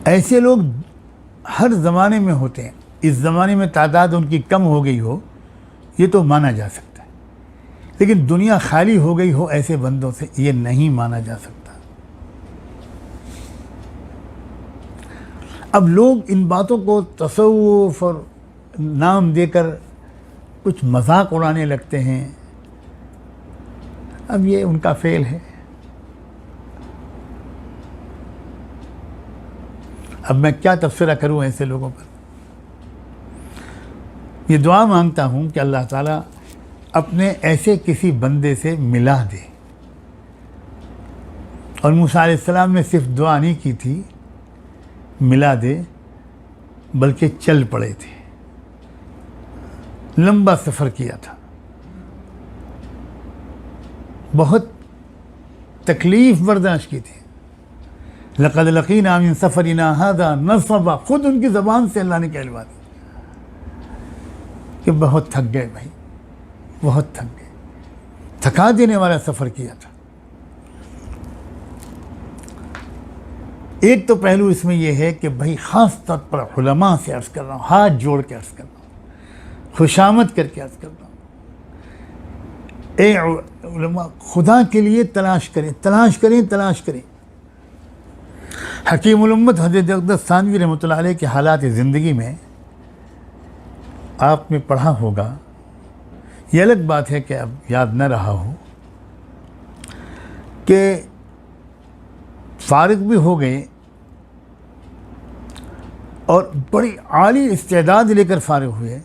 ایسے لوگ ہر زمانے میں ہوتے ہیں. اس زمانے میں تعداد ان کی کم ہو گئی ہو یہ تو مانا جا سکتا ہے، لیکن دنیا خالی ہو گئی ہو ایسے بندوں سے یہ نہیں مانا جا سکتا. اب لوگ ان باتوں کو تصوف اور نام دے کر کچھ مذاق اڑانے لگتے ہیں. اب یہ ان کا فعل ہے. اب میں کیا تبصرہ کروں ایسے لوگوں پر. یہ دعا مانگتا ہوں کہ اللہ تعالیٰ اپنے ایسے کسی بندے سے ملا دے. اور موسیٰ علیہ السلام نے صرف دعا نہیں کی تھی ملا دے، بلکہ چل پڑے تھے، لمبا سفر کیا تھا، بہت تکلیف برداشت کی تھی. لقد لقینا من سفرنا هذا نصبا. خود ان کی زبان سے اللہ نے کہلوا دی کہ بہت تھک گئے بھائی، بہت تھک گئے. تھکا دینے والا سفر کیا تھا. ایک تو پہلو اس میں یہ ہے کہ بھائی خاص طور پر علماء سے عرض کر رہا ہوں، ہاتھ جوڑ کے عرض کر رہا ہوں، خوشامد کر کے عرض کر رہا ہوں، اے علماء خدا کے لیے تلاش کریں، تلاش کریں، تلاش کریں. حکیم الامت حضرت اقدس ثانوی رحمۃ اللہ علیہ کے حالات زندگی میں آپ نے پڑھا ہوگا، یہ الگ بات ہے کہ اب یاد نہ رہا ہو، کہ فارغ بھی ہو گئے اور بڑی عالی استعداد لے کر فارغ ہوئے،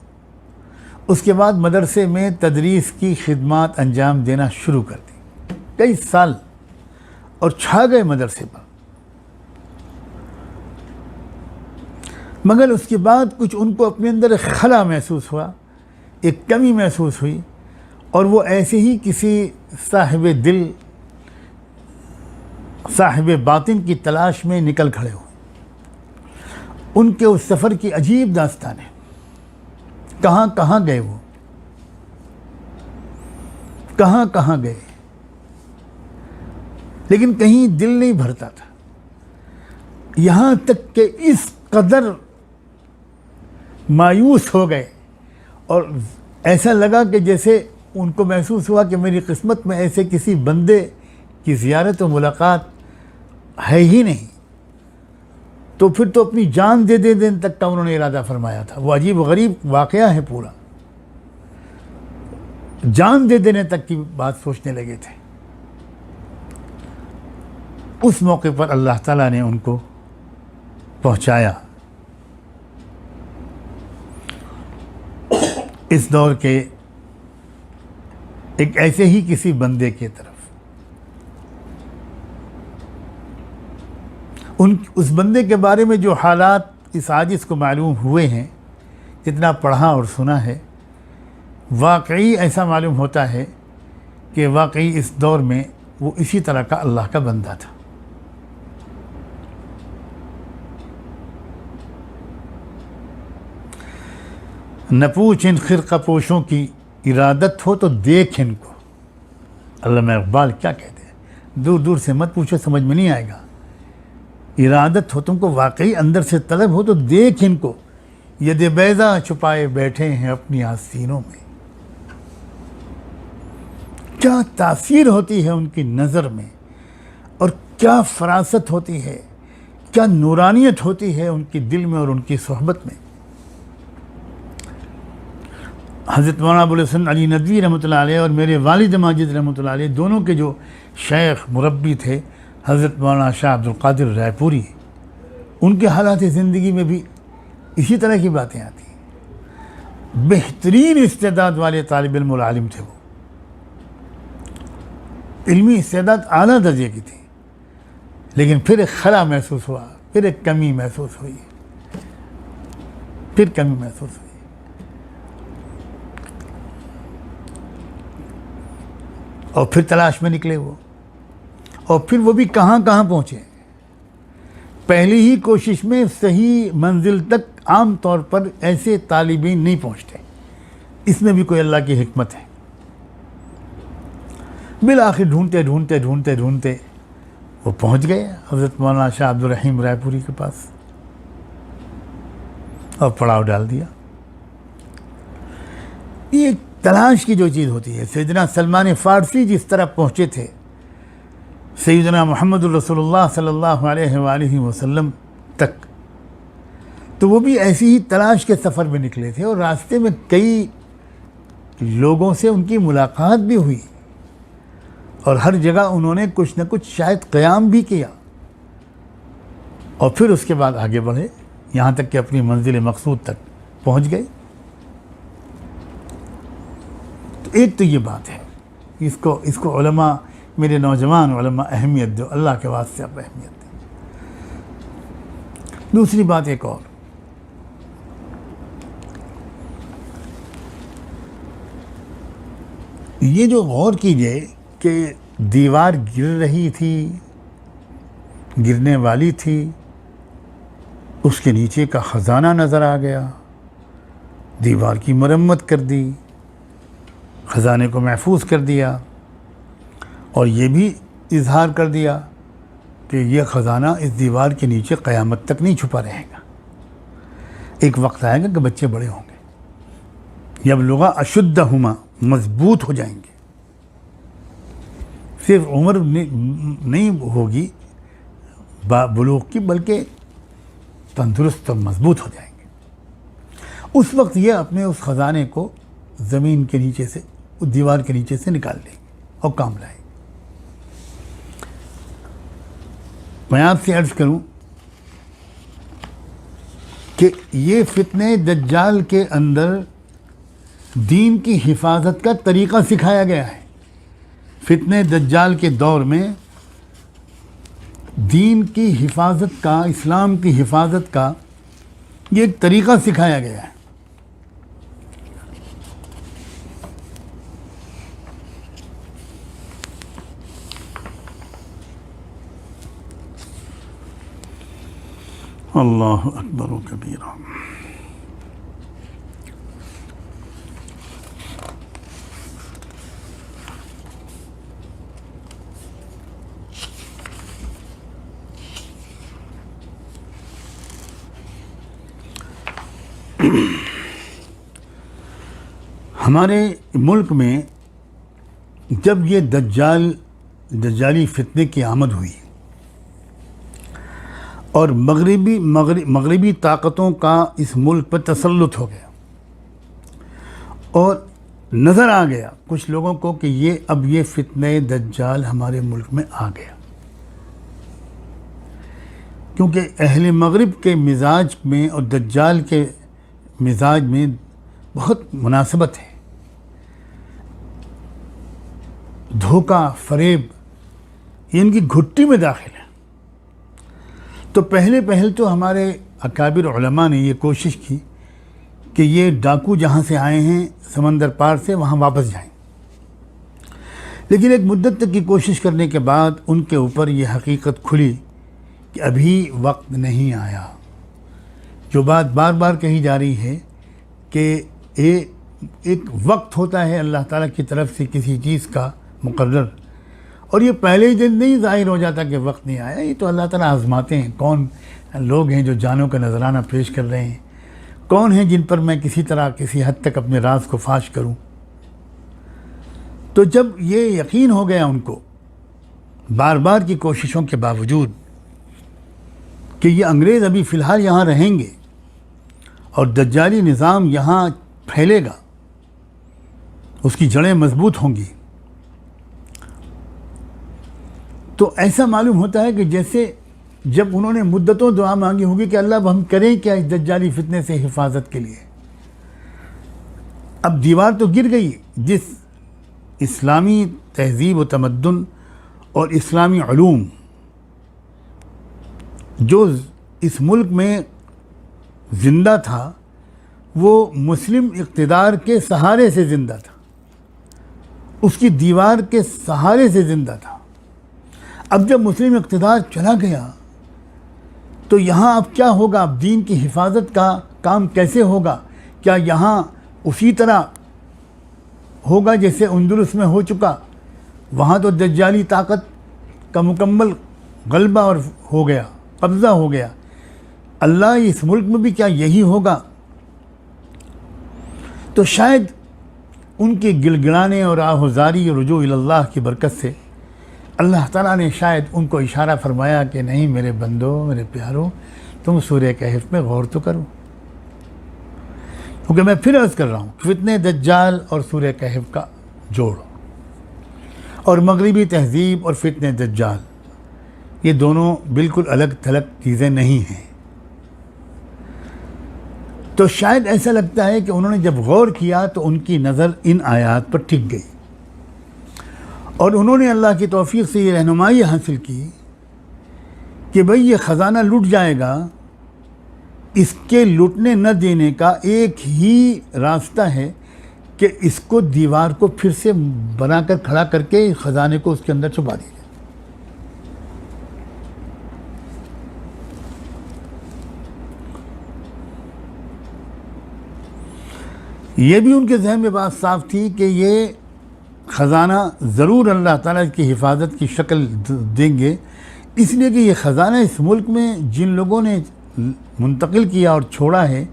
اس کے بعد مدرسے میں تدریس کی خدمات انجام دینا شروع کر دی، کئی سال، اور چھا گئے مدرسے پر۔ مگر اس کے بعد کچھ ان کو اپنے اندر ایک خلا محسوس ہوا، ایک کمی محسوس ہوئی، اور وہ ایسے ہی کسی صاحب دل، صاحب باطن کی تلاش میں نکل کھڑے ہوئے۔ ان کے اس سفر کی عجیب داستان ہے، کہاں کہاں گئے وہ، کہاں کہاں گئے، لیکن کہیں دل نہیں بھرتا تھا، یہاں تک کہ اس قدر مایوس ہو گئے اور ایسا لگا کہ جیسے ان کو محسوس ہوا کہ میری قسمت میں ایسے کسی بندے کی زیارت و ملاقات ہے ہی نہیں، تو پھر تو اپنی جان دے دینے تک کا انہوں نے ارادہ فرمایا تھا۔ وہ عجیب و غریب واقعہ ہے پورا، جان دے دینے تک کی بات سوچنے لگے تھے۔ اس موقع پر اللہ تعالیٰ نے ان کو پہنچایا اس دور کے ایک ایسے ہی کسی بندے کی طرف۔ اس بندے کے بارے میں جو حالات اس عاجز کو معلوم ہوئے ہیں، جتنا پڑھا اور سنا ہے، واقعی ایسا معلوم ہوتا ہے کہ واقعی اس دور میں وہ اسی طرح کا اللہ کا بندہ تھا۔ نہ پوچھ ان خرقہ پوشوں کی ارادت ہو تو دیکھ ان کو، علامہ اقبال کیا کہتے ہیں، دور دور سے مت پوچھو، سمجھ میں نہیں آئے گا، ارادت ہو تم کو، واقعی اندر سے طلب ہو تو دیکھ ان کو، ید بیضا چھپائے بیٹھے ہیں اپنی آستینوں میں۔ کیا تاثیر ہوتی ہے ان کی نظر میں، اور کیا فراست ہوتی ہے، کیا نورانیت ہوتی ہے ان کی دل میں اور ان کی صحبت میں۔ حضرت مولانا ابوالحسن علی ندوی رحمۃ اللہ علیہ اور میرے والد ماجد رحمۃ اللہ علیہ دونوں کے جو شیخ مربی تھے حضرت مولانا شاہ عبد القادر رائے پوری، ان کے حالات زندگی میں بھی اسی طرح کی باتیں آتی ہیں۔ بہترین استعداد والے طالب علم اور عالم تھے وہ، علمی استعداد اعلیٰ درجے کی تھی، لیکن پھر ایک خلا محسوس ہوا، پھر ایک کمی محسوس ہوئی، پھر کمی محسوس ہوئی، اور پھر تلاش میں نکلے وہ، اور پھر وہ بھی کہاں کہاں پہنچے۔ پہلی ہی کوشش میں صحیح منزل تک عام طور پر ایسے طالبین نہیں پہنچتے، اس میں بھی کوئی اللہ کی حکمت ہے۔ بالآخر ڈھونڈتے ڈھونڈتے ڈھونڈتے ڈھونڈتے وہ پہنچ گئے حضرت مولانا شاہ عبد الرحیم رائے پوری کے پاس، اور پڑاؤ ڈال دیا۔ یہ تلاش کی جو چیز ہوتی ہے، سیدنا سلمان فارسی جس طرح پہنچے تھے سیدنا محمد الرسول اللہ صلی اللہ علیہ وآلہ وسلم تک، تو وہ بھی ایسی ہی تلاش کے سفر میں نکلے تھے، اور راستے میں کئی لوگوں سے ان کی ملاقات بھی ہوئی، اور ہر جگہ انہوں نے کچھ نہ کچھ شاید قیام بھی کیا، اور پھر اس کے بعد آگے بڑھے یہاں تک کہ اپنی منزل مقصود تک پہنچ گئے۔ تو ایک تو یہ بات ہے، اس کو علماء، میرے نوجوان علماء اہمیت دو، اللہ کے واسطے آپ اہمیت دیں۔ دوسری بات ایک اور، یہ جو غور کیجئے کہ دیوار گر رہی تھی، گرنے والی تھی، اس کے نیچے کا خزانہ نظر آ گیا، دیوار کی مرمت کر دی، خزانے کو محفوظ کر دیا، اور یہ بھی اظہار کر دیا کہ یہ خزانہ اس دیوار کے نیچے قیامت تک نہیں چھپا رہے گا، ایک وقت آئے گا کہ بچے بڑے ہوں گے، یبلغ اشدہما، مضبوط ہو جائیں گے، صرف عمر نہیں ہوگی، بلوغ کی بلکہ تندرست اور مضبوط ہو جائیں گے، اس وقت یہ اپنے اس خزانے کو زمین کے نیچے سے، اس دیوار کے نیچے سے نکال لیں گے اور کام لائیں گے۔ میں آپ سے عرض کروں کہ یہ فتنہ دجال کے اندر دین کی حفاظت کا طریقہ سکھایا گیا ہے۔ فتنہ دجال کے دور میں دین کی حفاظت کا، اسلام کی حفاظت کا یہ ایک طریقہ سکھایا گیا ہے۔ اللہ اکبر و کبیرہ۔ ہمارے ملک میں جب یہ دجالی فتنے کی آمد ہوئی اور مغربی طاقتوں کا اس ملک پر تسلط ہو گیا اور نظر آ گیا کچھ لوگوں کو کہ یہ فتنہ دجال ہمارے ملک میں آ گیا، کیونکہ اہل مغرب کے مزاج میں اور دجال کے مزاج میں بہت مناسبت ہے۔ دھوکہ، فریب، یہ ان کی گھٹی میں داخل ہے۔ تو پہل تو ہمارے اکابر علماء نے یہ کوشش کی کہ یہ ڈاکو جہاں سے آئے ہیں سمندر پار سے، وہاں واپس جائیں، لیکن ایک مدت تک کی کوشش کرنے کے بعد ان کے اوپر یہ حقیقت کھلی کہ ابھی وقت نہیں آیا۔ جو بات بار بار کہی جا رہی ہے کہ ایک وقت ہوتا ہے اللہ تعالیٰ کی طرف سے کسی چیز کا مقرر، اور یہ پہلے ہی دن نہیں ظاہر ہو جاتا کہ وقت نہیں آیا۔ یہ تو اللہ تعالیٰ آزماتے ہیں کون لوگ ہیں جو جانوں کا نذرانہ پیش کر رہے ہیں، کون ہیں جن پر میں کسی طرح کسی حد تک اپنے راز کو فاش کروں۔ تو جب یہ یقین ہو گیا ان کو بار بار کی کوششوں کے باوجود کہ یہ انگریز ابھی فی الحال یہاں رہیں گے اور دجالی نظام یہاں پھیلے گا، اس کی جڑیں مضبوط ہوں گی، تو ایسا معلوم ہوتا ہے کہ جیسے جب انہوں نے مدتوں دعا مانگی ہوگی کہ اللہ اب ہم کریں کیا اس دجالی فتنے سے حفاظت کے لیے۔ اب دیوار تو گر گئی، جس اسلامی تہذیب و تمدن اور اسلامی علوم جو اس ملک میں زندہ تھا وہ مسلم اقتدار کے سہارے سے زندہ تھا، اس کی دیوار کے سہارے سے زندہ تھا۔ اب جب مسلم اقتدار چلا گیا تو یہاں اب کیا ہوگا؟ اب دین کی حفاظت کا کام کیسے ہوگا؟ کیا یہاں اسی طرح ہوگا جیسے اندلس میں ہو چکا؟ وہاں تو دجالی طاقت کا مکمل غلبہ اور ہو گیا، قبضہ ہو گیا۔ اللہ اس ملک میں بھی کیا یہی ہوگا؟ تو شاید ان کے گڑگڑانے اور آہوزاری اور رجوع اللہ کی برکت سے اللہ تعالیٰ نے شاید ان کو اشارہ فرمایا کہ نہیں میرے بندو، میرے پیارو، تم سورہ کہف میں غور تو کرو، کیونکہ میں پھر عرض کر رہا ہوں فتنہ دجال اور سورہ کہف کا جوڑ اور مغربی تہذیب اور فتنہ دجال یہ دونوں بالکل الگ تھلگ چیزیں نہیں ہیں۔ تو شاید ایسا لگتا ہے کہ انہوں نے جب غور کیا تو ان کی نظر ان آیات پر ٹک گئی اور انہوں نے اللہ کی توفیق سے یہ رہنمائی حاصل کی کہ بھئی یہ خزانہ لٹ جائے گا، اس کے لٹنے نہ دینے کا ایک ہی راستہ ہے کہ اس کو دیوار کو پھر سے بنا کر کھڑا کر کے خزانے کو اس کے اندر چھپا دیا جائے۔ یہ بھی ان کے ذہن میں بات صاف تھی کہ یہ خزانہ ضرور اللہ تعالیٰ کی حفاظت کی شکل دیں گے، اس لیے کہ یہ خزانہ اس ملک میں جن لوگوں نے منتقل کیا اور چھوڑا ہے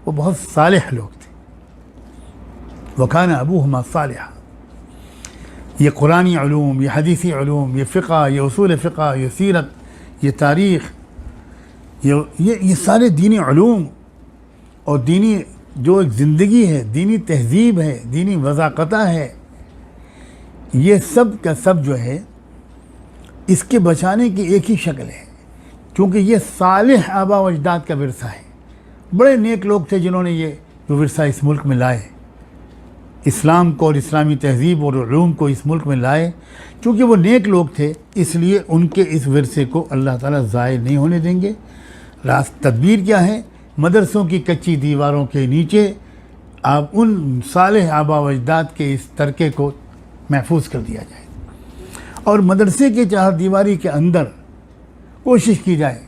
وہ بہت صالح لوگ تھے۔ وَكَانَ أَبُوهُمَا صَالِحًا۔ یہ قرآنی علوم، یہ حدیثی علوم، یہ فقہ، یہ اصول فقہ، یہ سیرت، یہ تاریخ، یہ سارے دینی علوم اور دینی جو ایک زندگی ہے، دینی تہذیب ہے، دینی وضاقتہ ہے، یہ سب کا سب جو ہے اس کے بچانے کی ایک ہی شکل ہے، کیونکہ یہ صالح آبا و اجداد کا ورثہ ہے۔ بڑے نیک لوگ تھے جنہوں نے یہ جو ورثہ اس ملک میں لائے، اسلام کو اور اسلامی تہذیب اور علوم کو اس ملک میں لائے۔ چونکہ وہ نیک لوگ تھے اس لیے ان کے اس ورثے کو اللہ تعالیٰ ضائع نہیں ہونے دیں گے۔ تدبیر کیا ہے؟ مدرسوں کی کچی دیواروں کے نیچے آپ ان صالح آبا و اجداد کے اس ترکے کو محفوظ کر دیا جائے، اور مدرسے کے چہار دیواری کے اندر کوشش کی جائے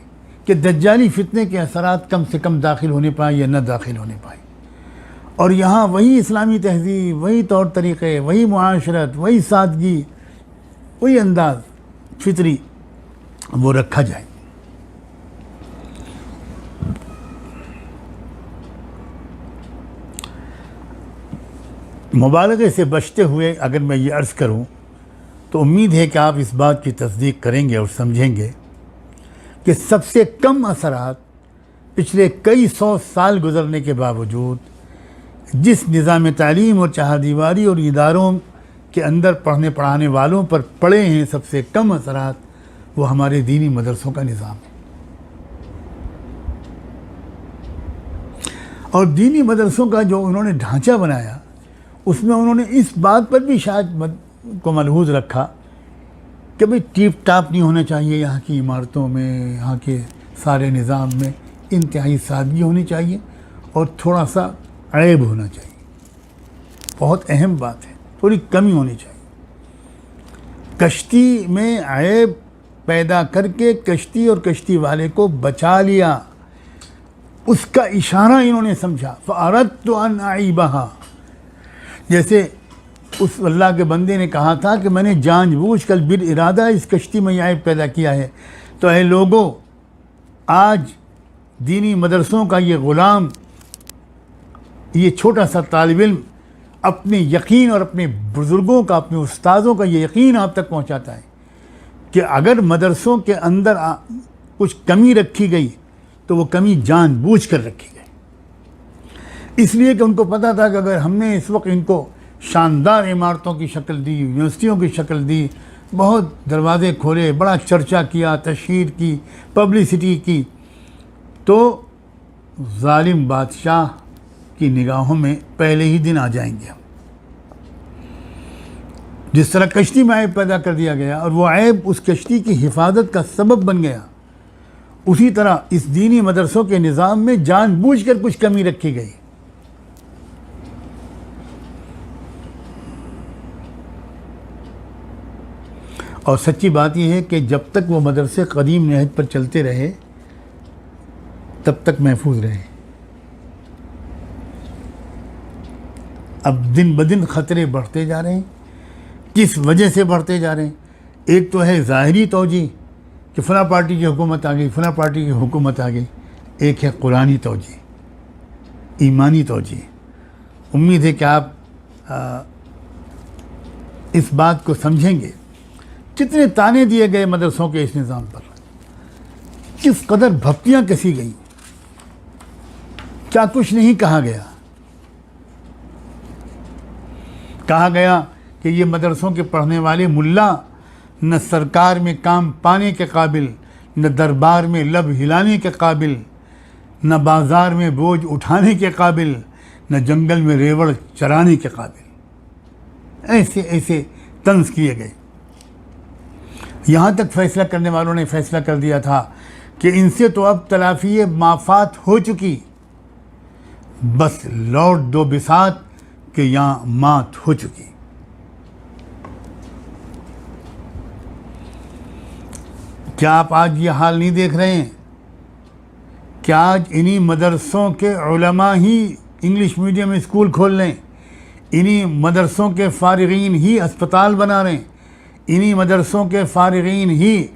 کہ دجالی فتنے کے اثرات کم سے کم داخل ہونے پائیں یا نہ داخل ہونے پائیں، اور یہاں وہی اسلامی تہذیب، وہی طور طریقے، وہی معاشرت، وہی سادگی، وہی انداز فطری وہ رکھا جائے۔ مبالغے سے بچتے ہوئے اگر میں یہ عرض کروں تو امید ہے کہ آپ اس بات کی تصدیق کریں گے اور سمجھیں گے کہ سب سے کم اثرات پچھلے کئی سو سال گزرنے کے باوجود جس نظام تعلیم اور چہار دیواری اور اداروں کے اندر پڑھنے پڑھانے والوں پر پڑے ہیں، سب سے کم اثرات وہ ہمارے دینی مدرسوں کا نظام ہے۔ اور دینی مدرسوں کا جو انہوں نے ڈھانچہ بنایا، اس میں انہوں نے اس بات پر بھی شاید کو ملحوظ رکھا کہ بھئی ٹیپ ٹاپ نہیں ہونا چاہیے، یہاں کی عمارتوں میں، یہاں کے سارے نظام میں انتہائی سادگی ہونی چاہیے اور تھوڑا سا عیب ہونا چاہیے۔ بہت اہم بات ہے، تھوڑی کمی ہونی چاہیے۔ کشتی میں عیب پیدا کر کے کشتی اور کشتی والے کو بچا لیا، اس کا اشارہ انہوں نے سمجھا۔ فَأَرَدْتُ أَنْ أَعِيبَهَا، جیسے اس اللہ کے بندے نے کہا تھا کہ میں نے جان بوجھ کر بالارادہ اس کشتی میں یہ عیب پیدا کیا ہے۔ تو اے لوگوں، آج دینی مدرسوں کا یہ غلام، یہ چھوٹا سا طالب علم اپنے یقین اور اپنے بزرگوں کا، اپنے استاذوں کا یہ یقین آپ تک پہنچاتا ہے کہ اگر مدرسوں کے اندر کچھ کمی رکھی گئی تو وہ کمی جان بوجھ کر رکھی گئی، اس لیے کہ ان کو پتہ تھا کہ اگر ہم نے اس وقت ان کو شاندار عمارتوں کی شکل دی، یونیورسٹیوں کی شکل دی، بہت دروازے کھولے، بڑا چرچا کیا، تشہیر کی، پبلسٹی کی، تو ظالم بادشاہ کی نگاہوں میں پہلے ہی دن آ جائیں گے۔ جس طرح کشتی میں عیب پیدا کر دیا گیا اور وہ عیب اس کشتی کی حفاظت کا سبب بن گیا، اسی طرح اس دینی مدرسوں کے نظام میں جان بوجھ کر کچھ کمی رکھی گئی۔ اور سچی بات یہ ہے کہ جب تک وہ مدرسے قدیم نہج پر چلتے رہے تب تک محفوظ رہے۔ اب دن بدن خطرے بڑھتے جا رہے ہیں۔ کس وجہ سے بڑھتے جا رہے ہیں؟ ایک تو ہے ظاہری توجہ کہ فلاں پارٹی کی حکومت آ گئی، فلاں پارٹی کی حکومت آ گئی، ایک ہے قرآنی توجہ، ایمانی توجہ۔ امید ہے کہ آپ اس بات کو سمجھیں گے۔ کتنے تانے دیے گئے مدرسوں کے اس نظام پر، کس قدر بھپتیاں کسی گئیں، کیا کچھ نہیں کہا گیا۔ کہا گیا کہ یہ مدرسوں کے پڑھنے والے ملا نہ سرکار میں کام پانے کے قابل، نہ دربار میں لب ہلانے کے قابل، نہ بازار میں بوجھ اٹھانے کے قابل، نہ جنگل میں ریوڑ چرانے کے قابل۔ ایسے ایسے طنز کیے گئے۔ یہاں تک فیصلہ کرنے والوں نے فیصلہ کر دیا تھا کہ ان سے تو اب تلافی مافات ہو چکی، بس لوٹ دو بساط کہ یہاں مات ہو چکی۔ کیا آپ آج یہ حال نہیں دیکھ رہے ہیں کہ آج انہی مدرسوں کے علماء ہی انگلش میڈیم اسکول کھول رہے ہیں، انہی مدرسوں کے فارغین ہی اسپتال بنا رہے ہیں، انہی مدرسوں کے فارغین ہی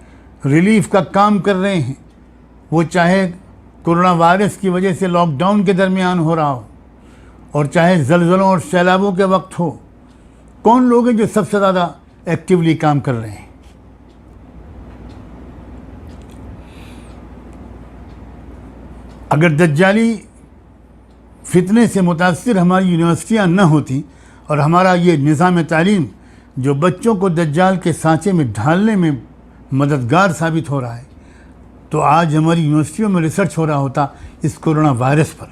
ریلیف کا کام کر رہے ہیں، وہ چاہے کورونا وائرس کی وجہ سے لاک ڈاؤن کے درمیان ہو رہا ہو اور چاہے زلزلوں اور سیلابوں کے وقت ہو۔ کون لوگ ہیں جو سب سے زیادہ ایکٹیولی کام کر رہے ہیں؟ اگر دجالی فتنے سے متاثر ہماری یونیورسٹیاں نہ ہوتی اور ہمارا یہ نظام تعلیم جو بچوں کو دجال کے سانچے میں ڈھالنے میں مددگار ثابت ہو رہا ہے، تو آج ہماری یونیورسٹیوں میں ریسرچ ہو رہا ہوتا اس کورونا وائرس پر،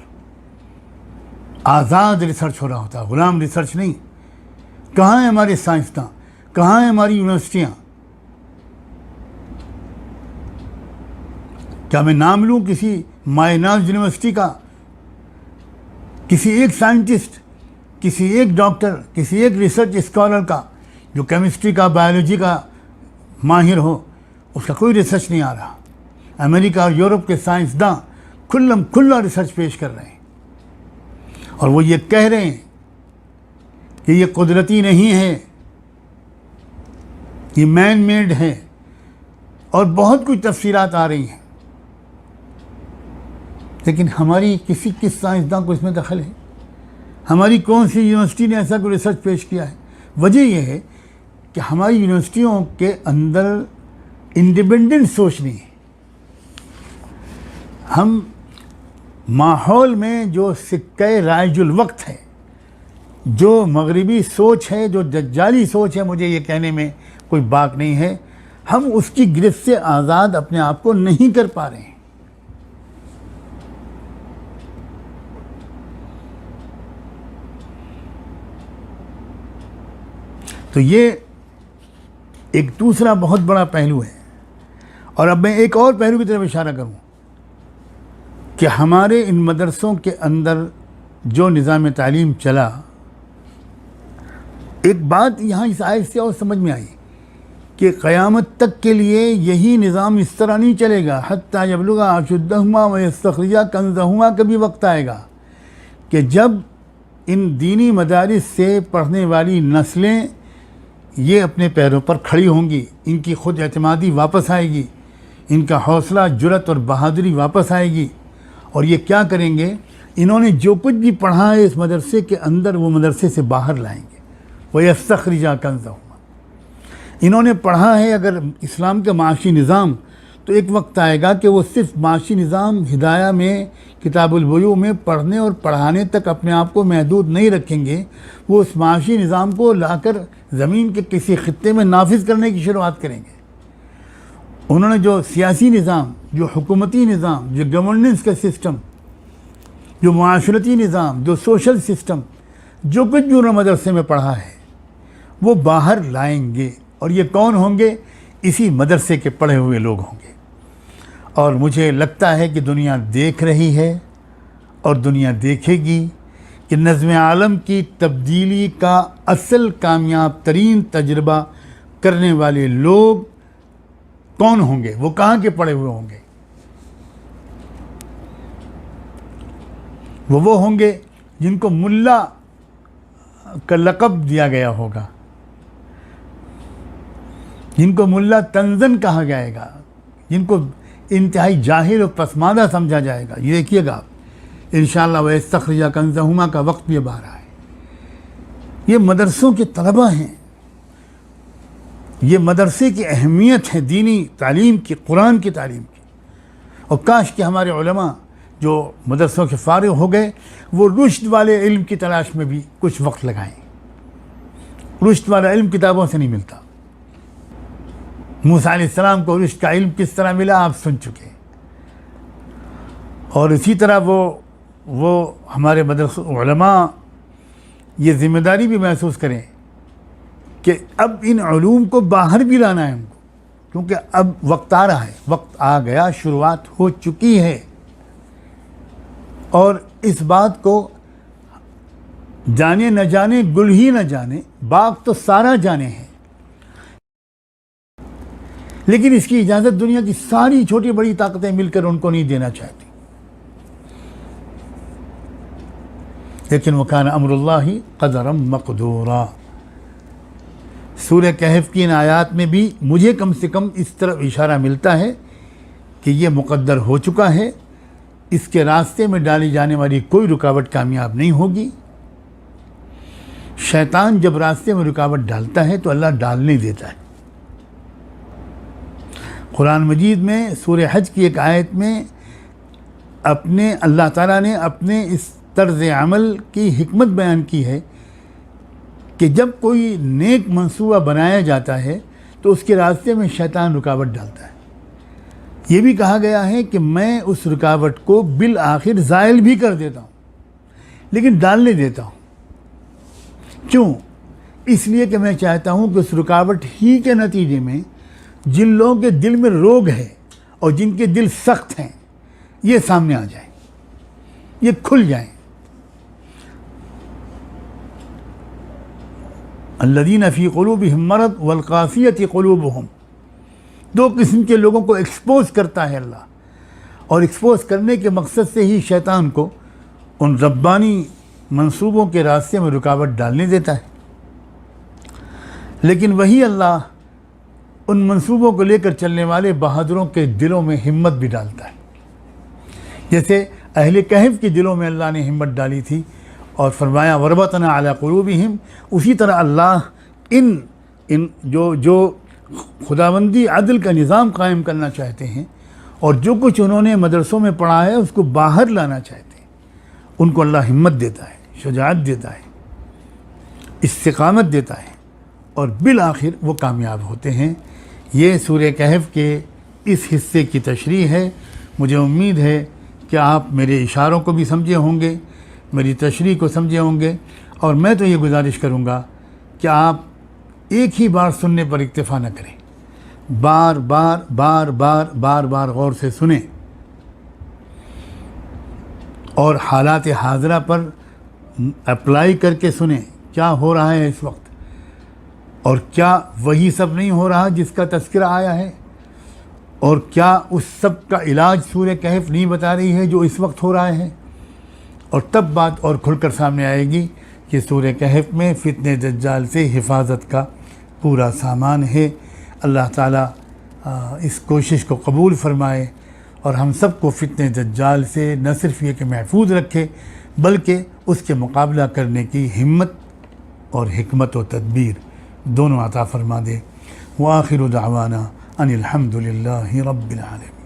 آزاد ریسرچ ہو رہا ہوتا، غلام ریسرچ نہیں۔ کہاں ہیں ہمارے سائنسداں؟ کہاں ہیں ہماری یونیورسٹیاں؟ کیا میں نام لوں کسی مائناز یونیورسٹی کا؟ کسی ایک سائنٹسٹ، کسی ایک ڈاکٹر، کسی ایک ریسرچ اسکالر کا جو کیمسٹری کا، بایولوجی کا ماہر ہو، اس کا کوئی ریسرچ نہیں آ رہا۔ امریکہ اور یورپ کے سائنسداں کھلم کھلا ریسرچ پیش کر رہے ہیں، اور وہ یہ کہہ رہے ہیں کہ یہ قدرتی نہیں ہے، یہ مین میڈ ہے، اور بہت کچھ تفسیرات آ رہی ہیں۔ لیکن ہماری کس سائنسداں کو اس میں دخل ہے؟ ہماری کون سی یونیورسٹی نے ایسا کوئی ریسرچ پیش کیا ہے؟ وجہ یہ ہے کہ ہماری یونیورسٹیوں کے اندر انڈیپینڈنٹ سوچ نہیں ہے۔ ہم ماحول میں جو سکہ رائج الوقت ہے، جو مغربی سوچ ہے، جو دجالی سوچ ہے، مجھے یہ کہنے میں کوئی باک نہیں ہے، ہم اس کی گرفت سے آزاد اپنے آپ کو نہیں کر پا رہے ہیں۔ تو یہ ایک دوسرا بہت بڑا پہلو ہے۔ اور اب میں ایک اور پہلو کی طرف اشارہ کروں کہ ہمارے ان مدرسوں کے اندر جو نظام تعلیم چلا، ایک بات یہاں اس آیت سے اور سمجھ میں آئی کہ قیامت تک کے لیے یہی نظام اس طرح نہیں چلے گا، حتیٰ یبلغ اشدہما ویستخرج کنزہما۔ کبھی وقت آئے گا کہ جب ان دینی مدارس سے پڑھنے والی نسلیں یہ اپنے پیروں پر کھڑی ہوں گی، ان کی خود اعتمادی واپس آئے گی، ان کا حوصلہ، جرأت اور بہادری واپس آئے گی، اور یہ کیا کریں گے؟ انہوں نے جو کچھ بھی پڑھا ہے اس مدرسے کے اندر، وہ مدرسے سے باہر لائیں گے۔ وَيَسْتَخْرِجَ كَنزَهُمَا، انہوں نے پڑھا ہے اگر اسلام کا معاشی نظام، تو ایک وقت آئے گا کہ وہ صرف معاشی نظام ہدایہ میں، کتاب البیوع میں پڑھنے اور پڑھانے تک اپنے آپ کو محدود نہیں رکھیں گے، وہ اس معاشی نظام کو لا کر زمین کے کسی خطے میں نافذ کرنے کی شروعات کریں گے۔ انہوں نے جو سیاسی نظام، جو حکومتی نظام، جو گورننس کا سسٹم، جو معاشرتی نظام، جو سوشل سسٹم، جو کچھ بھی انہوں نے مدرسے میں پڑھا ہے، وہ باہر لائیں گے۔ اور یہ کون ہوں گے؟ اسی مدرسے کے پڑھے ہوئے لوگ ہوں گے۔ اور مجھے لگتا ہے کہ دنیا دیکھ رہی ہے اور دنیا دیکھے گی کہ نظم عالم کی تبدیلی کا اصل کامیاب ترین تجربہ کرنے والے لوگ کون ہوں گے، وہ کہاں کے پڑے ہوئے ہوں گے؟ وہ ہوں گے جن کو ملا کا لقب دیا گیا ہوگا، جن کو ملا تنزن کہا جائے گا، جن کو انتہائی جاہل و پسماندہ سمجھا جائے گا۔ یہ دیکھیے گا انشاءاللہ وَيَسْتَخْرِجَ كَنزَهُمَا کا وقت بھی اب آ رہا ہے۔ یہ مدرسوں کے طلبہ ہیں، یہ مدرسے کی اہمیت ہے دینی تعلیم کی، قرآن کی تعلیم کی۔ اور کاش کہ ہمارے علماء جو مدرسوں کے فارغ ہو گئے وہ رشد والے علم کی تلاش میں بھی کچھ وقت لگائیں۔ رشد والا علم کتابوں سے نہیں ملتا۔ موسیٰ علیہ السلام کو رشد کا علم کس طرح ملا آپ سن چکے، اور اسی طرح وہ ہمارے مدرسہ علماء یہ ذمہ داری بھی محسوس کریں کہ اب ان علوم کو باہر بھی لانا ہے ان کو، کیونکہ اب وقت آ رہا ہے، وقت آ گیا، شروعات ہو چکی ہے۔ اور اس بات کو جانے نہ جانے، گل ہی نہ جانے، باغ تو سارا جانے ہیں، لیکن اس کی اجازت دنیا کی ساری چھوٹی بڑی طاقتیں مل کر ان کو نہیں دینا چاہتی۔ لیکن وَكَانَ أَمْرُ اللَّهِ قَدَرًا مَقْدُورًا۔ سورہ کہف کی ان آیات میں بھی مجھے کم سے کم اس طرح اشارہ ملتا ہے کہ یہ مقدر ہو چکا ہے، اس کے راستے میں ڈالی جانے والی کوئی رکاوٹ کامیاب نہیں ہوگی۔ شیطان جب راستے میں رکاوٹ ڈالتا ہے تو اللہ ڈالنے دیتا ہے۔ قرآن مجید میں سورہ حج کی ایک آیت میں اپنے اللہ تعالیٰ نے اپنے اس طرز عمل کی حکمت بیان کی ہے کہ جب کوئی نیک منصوبہ بنایا جاتا ہے تو اس کے راستے میں شیطان رکاوٹ ڈالتا ہے۔ یہ بھی کہا گیا ہے کہ میں اس رکاوٹ کو بالآخر زائل بھی کر دیتا ہوں، لیکن ڈالنے دیتا ہوں۔ کیوں؟ اس لیے کہ میں چاہتا ہوں کہ اس رکاوٹ ہی کے نتیجے میں جن لوگوں کے دل میں روگ ہے اور جن کے دل سخت ہیں یہ سامنے آ جائیں، یہ کھل جائیں۔ الذین فی قلوبہم مرض والقاسیۃ قلوبہم، دو قسم کے لوگوں کو ایکسپوز کرتا ہے اللہ، اور ایکسپوز کرنے کے مقصد سے ہی شیطان کو ان ربانی منصوبوں کے راستے میں رکاوٹ ڈالنے دیتا ہے۔ لیکن وہی اللہ ان منصوبوں کو لے کر چلنے والے بہادروں کے دلوں میں ہمت بھی ڈالتا ہے، جیسے اہل کہف کے دلوں میں اللہ نے ہمت ڈالی تھی اور فرمایا وربطنا علی قلوبہم۔ اسی طرح اللہ ان جو خداوندی عدل کا نظام قائم کرنا چاہتے ہیں اور جو کچھ انہوں نے مدرسوں میں پڑھا ہے اس کو باہر لانا چاہتے ہیں، ان کو اللہ ہمت دیتا ہے، شجاعت دیتا ہے، استقامت دیتا ہے، اور بالآخر وہ کامیاب ہوتے ہیں۔ یہ سورہ کہف کے اس حصے کی تشریح ہے۔ مجھے امید ہے کہ آپ میرے اشاروں کو بھی سمجھے ہوں گے، میری تشریح کو سمجھے ہوں گے، اور میں تو یہ گزارش کروں گا کہ آپ ایک ہی بار سننے پر اکتفا نہ کریں، بار بار بار بار بار بار غور سے سنیں اور حالات حاضرہ پر اپلائی کر کے سنیں کیا ہو رہا ہے اس وقت، اور کیا وہی سب نہیں ہو رہا جس کا تذکرہ آیا ہے، اور کیا اس سب کا علاج سورہ کہف نہیں بتا رہی ہے جو اس وقت ہو رہا ہے، اور تب بات اور کھل کر سامنے آئے گی کہ سورہ کہف میں فتنہ دجال سے حفاظت کا پورا سامان ہے۔ اللہ تعالیٰ اس کوشش کو قبول فرمائے اور ہم سب کو فتنہ دجال سے نہ صرف یہ کہ محفوظ رکھے بلکہ اس کے مقابلہ کرنے کی ہمت اور حکمت و تدبیر دونوں عطا فرما دے۔ وآخر دعوانا ان الحمد للہ رب العالمین۔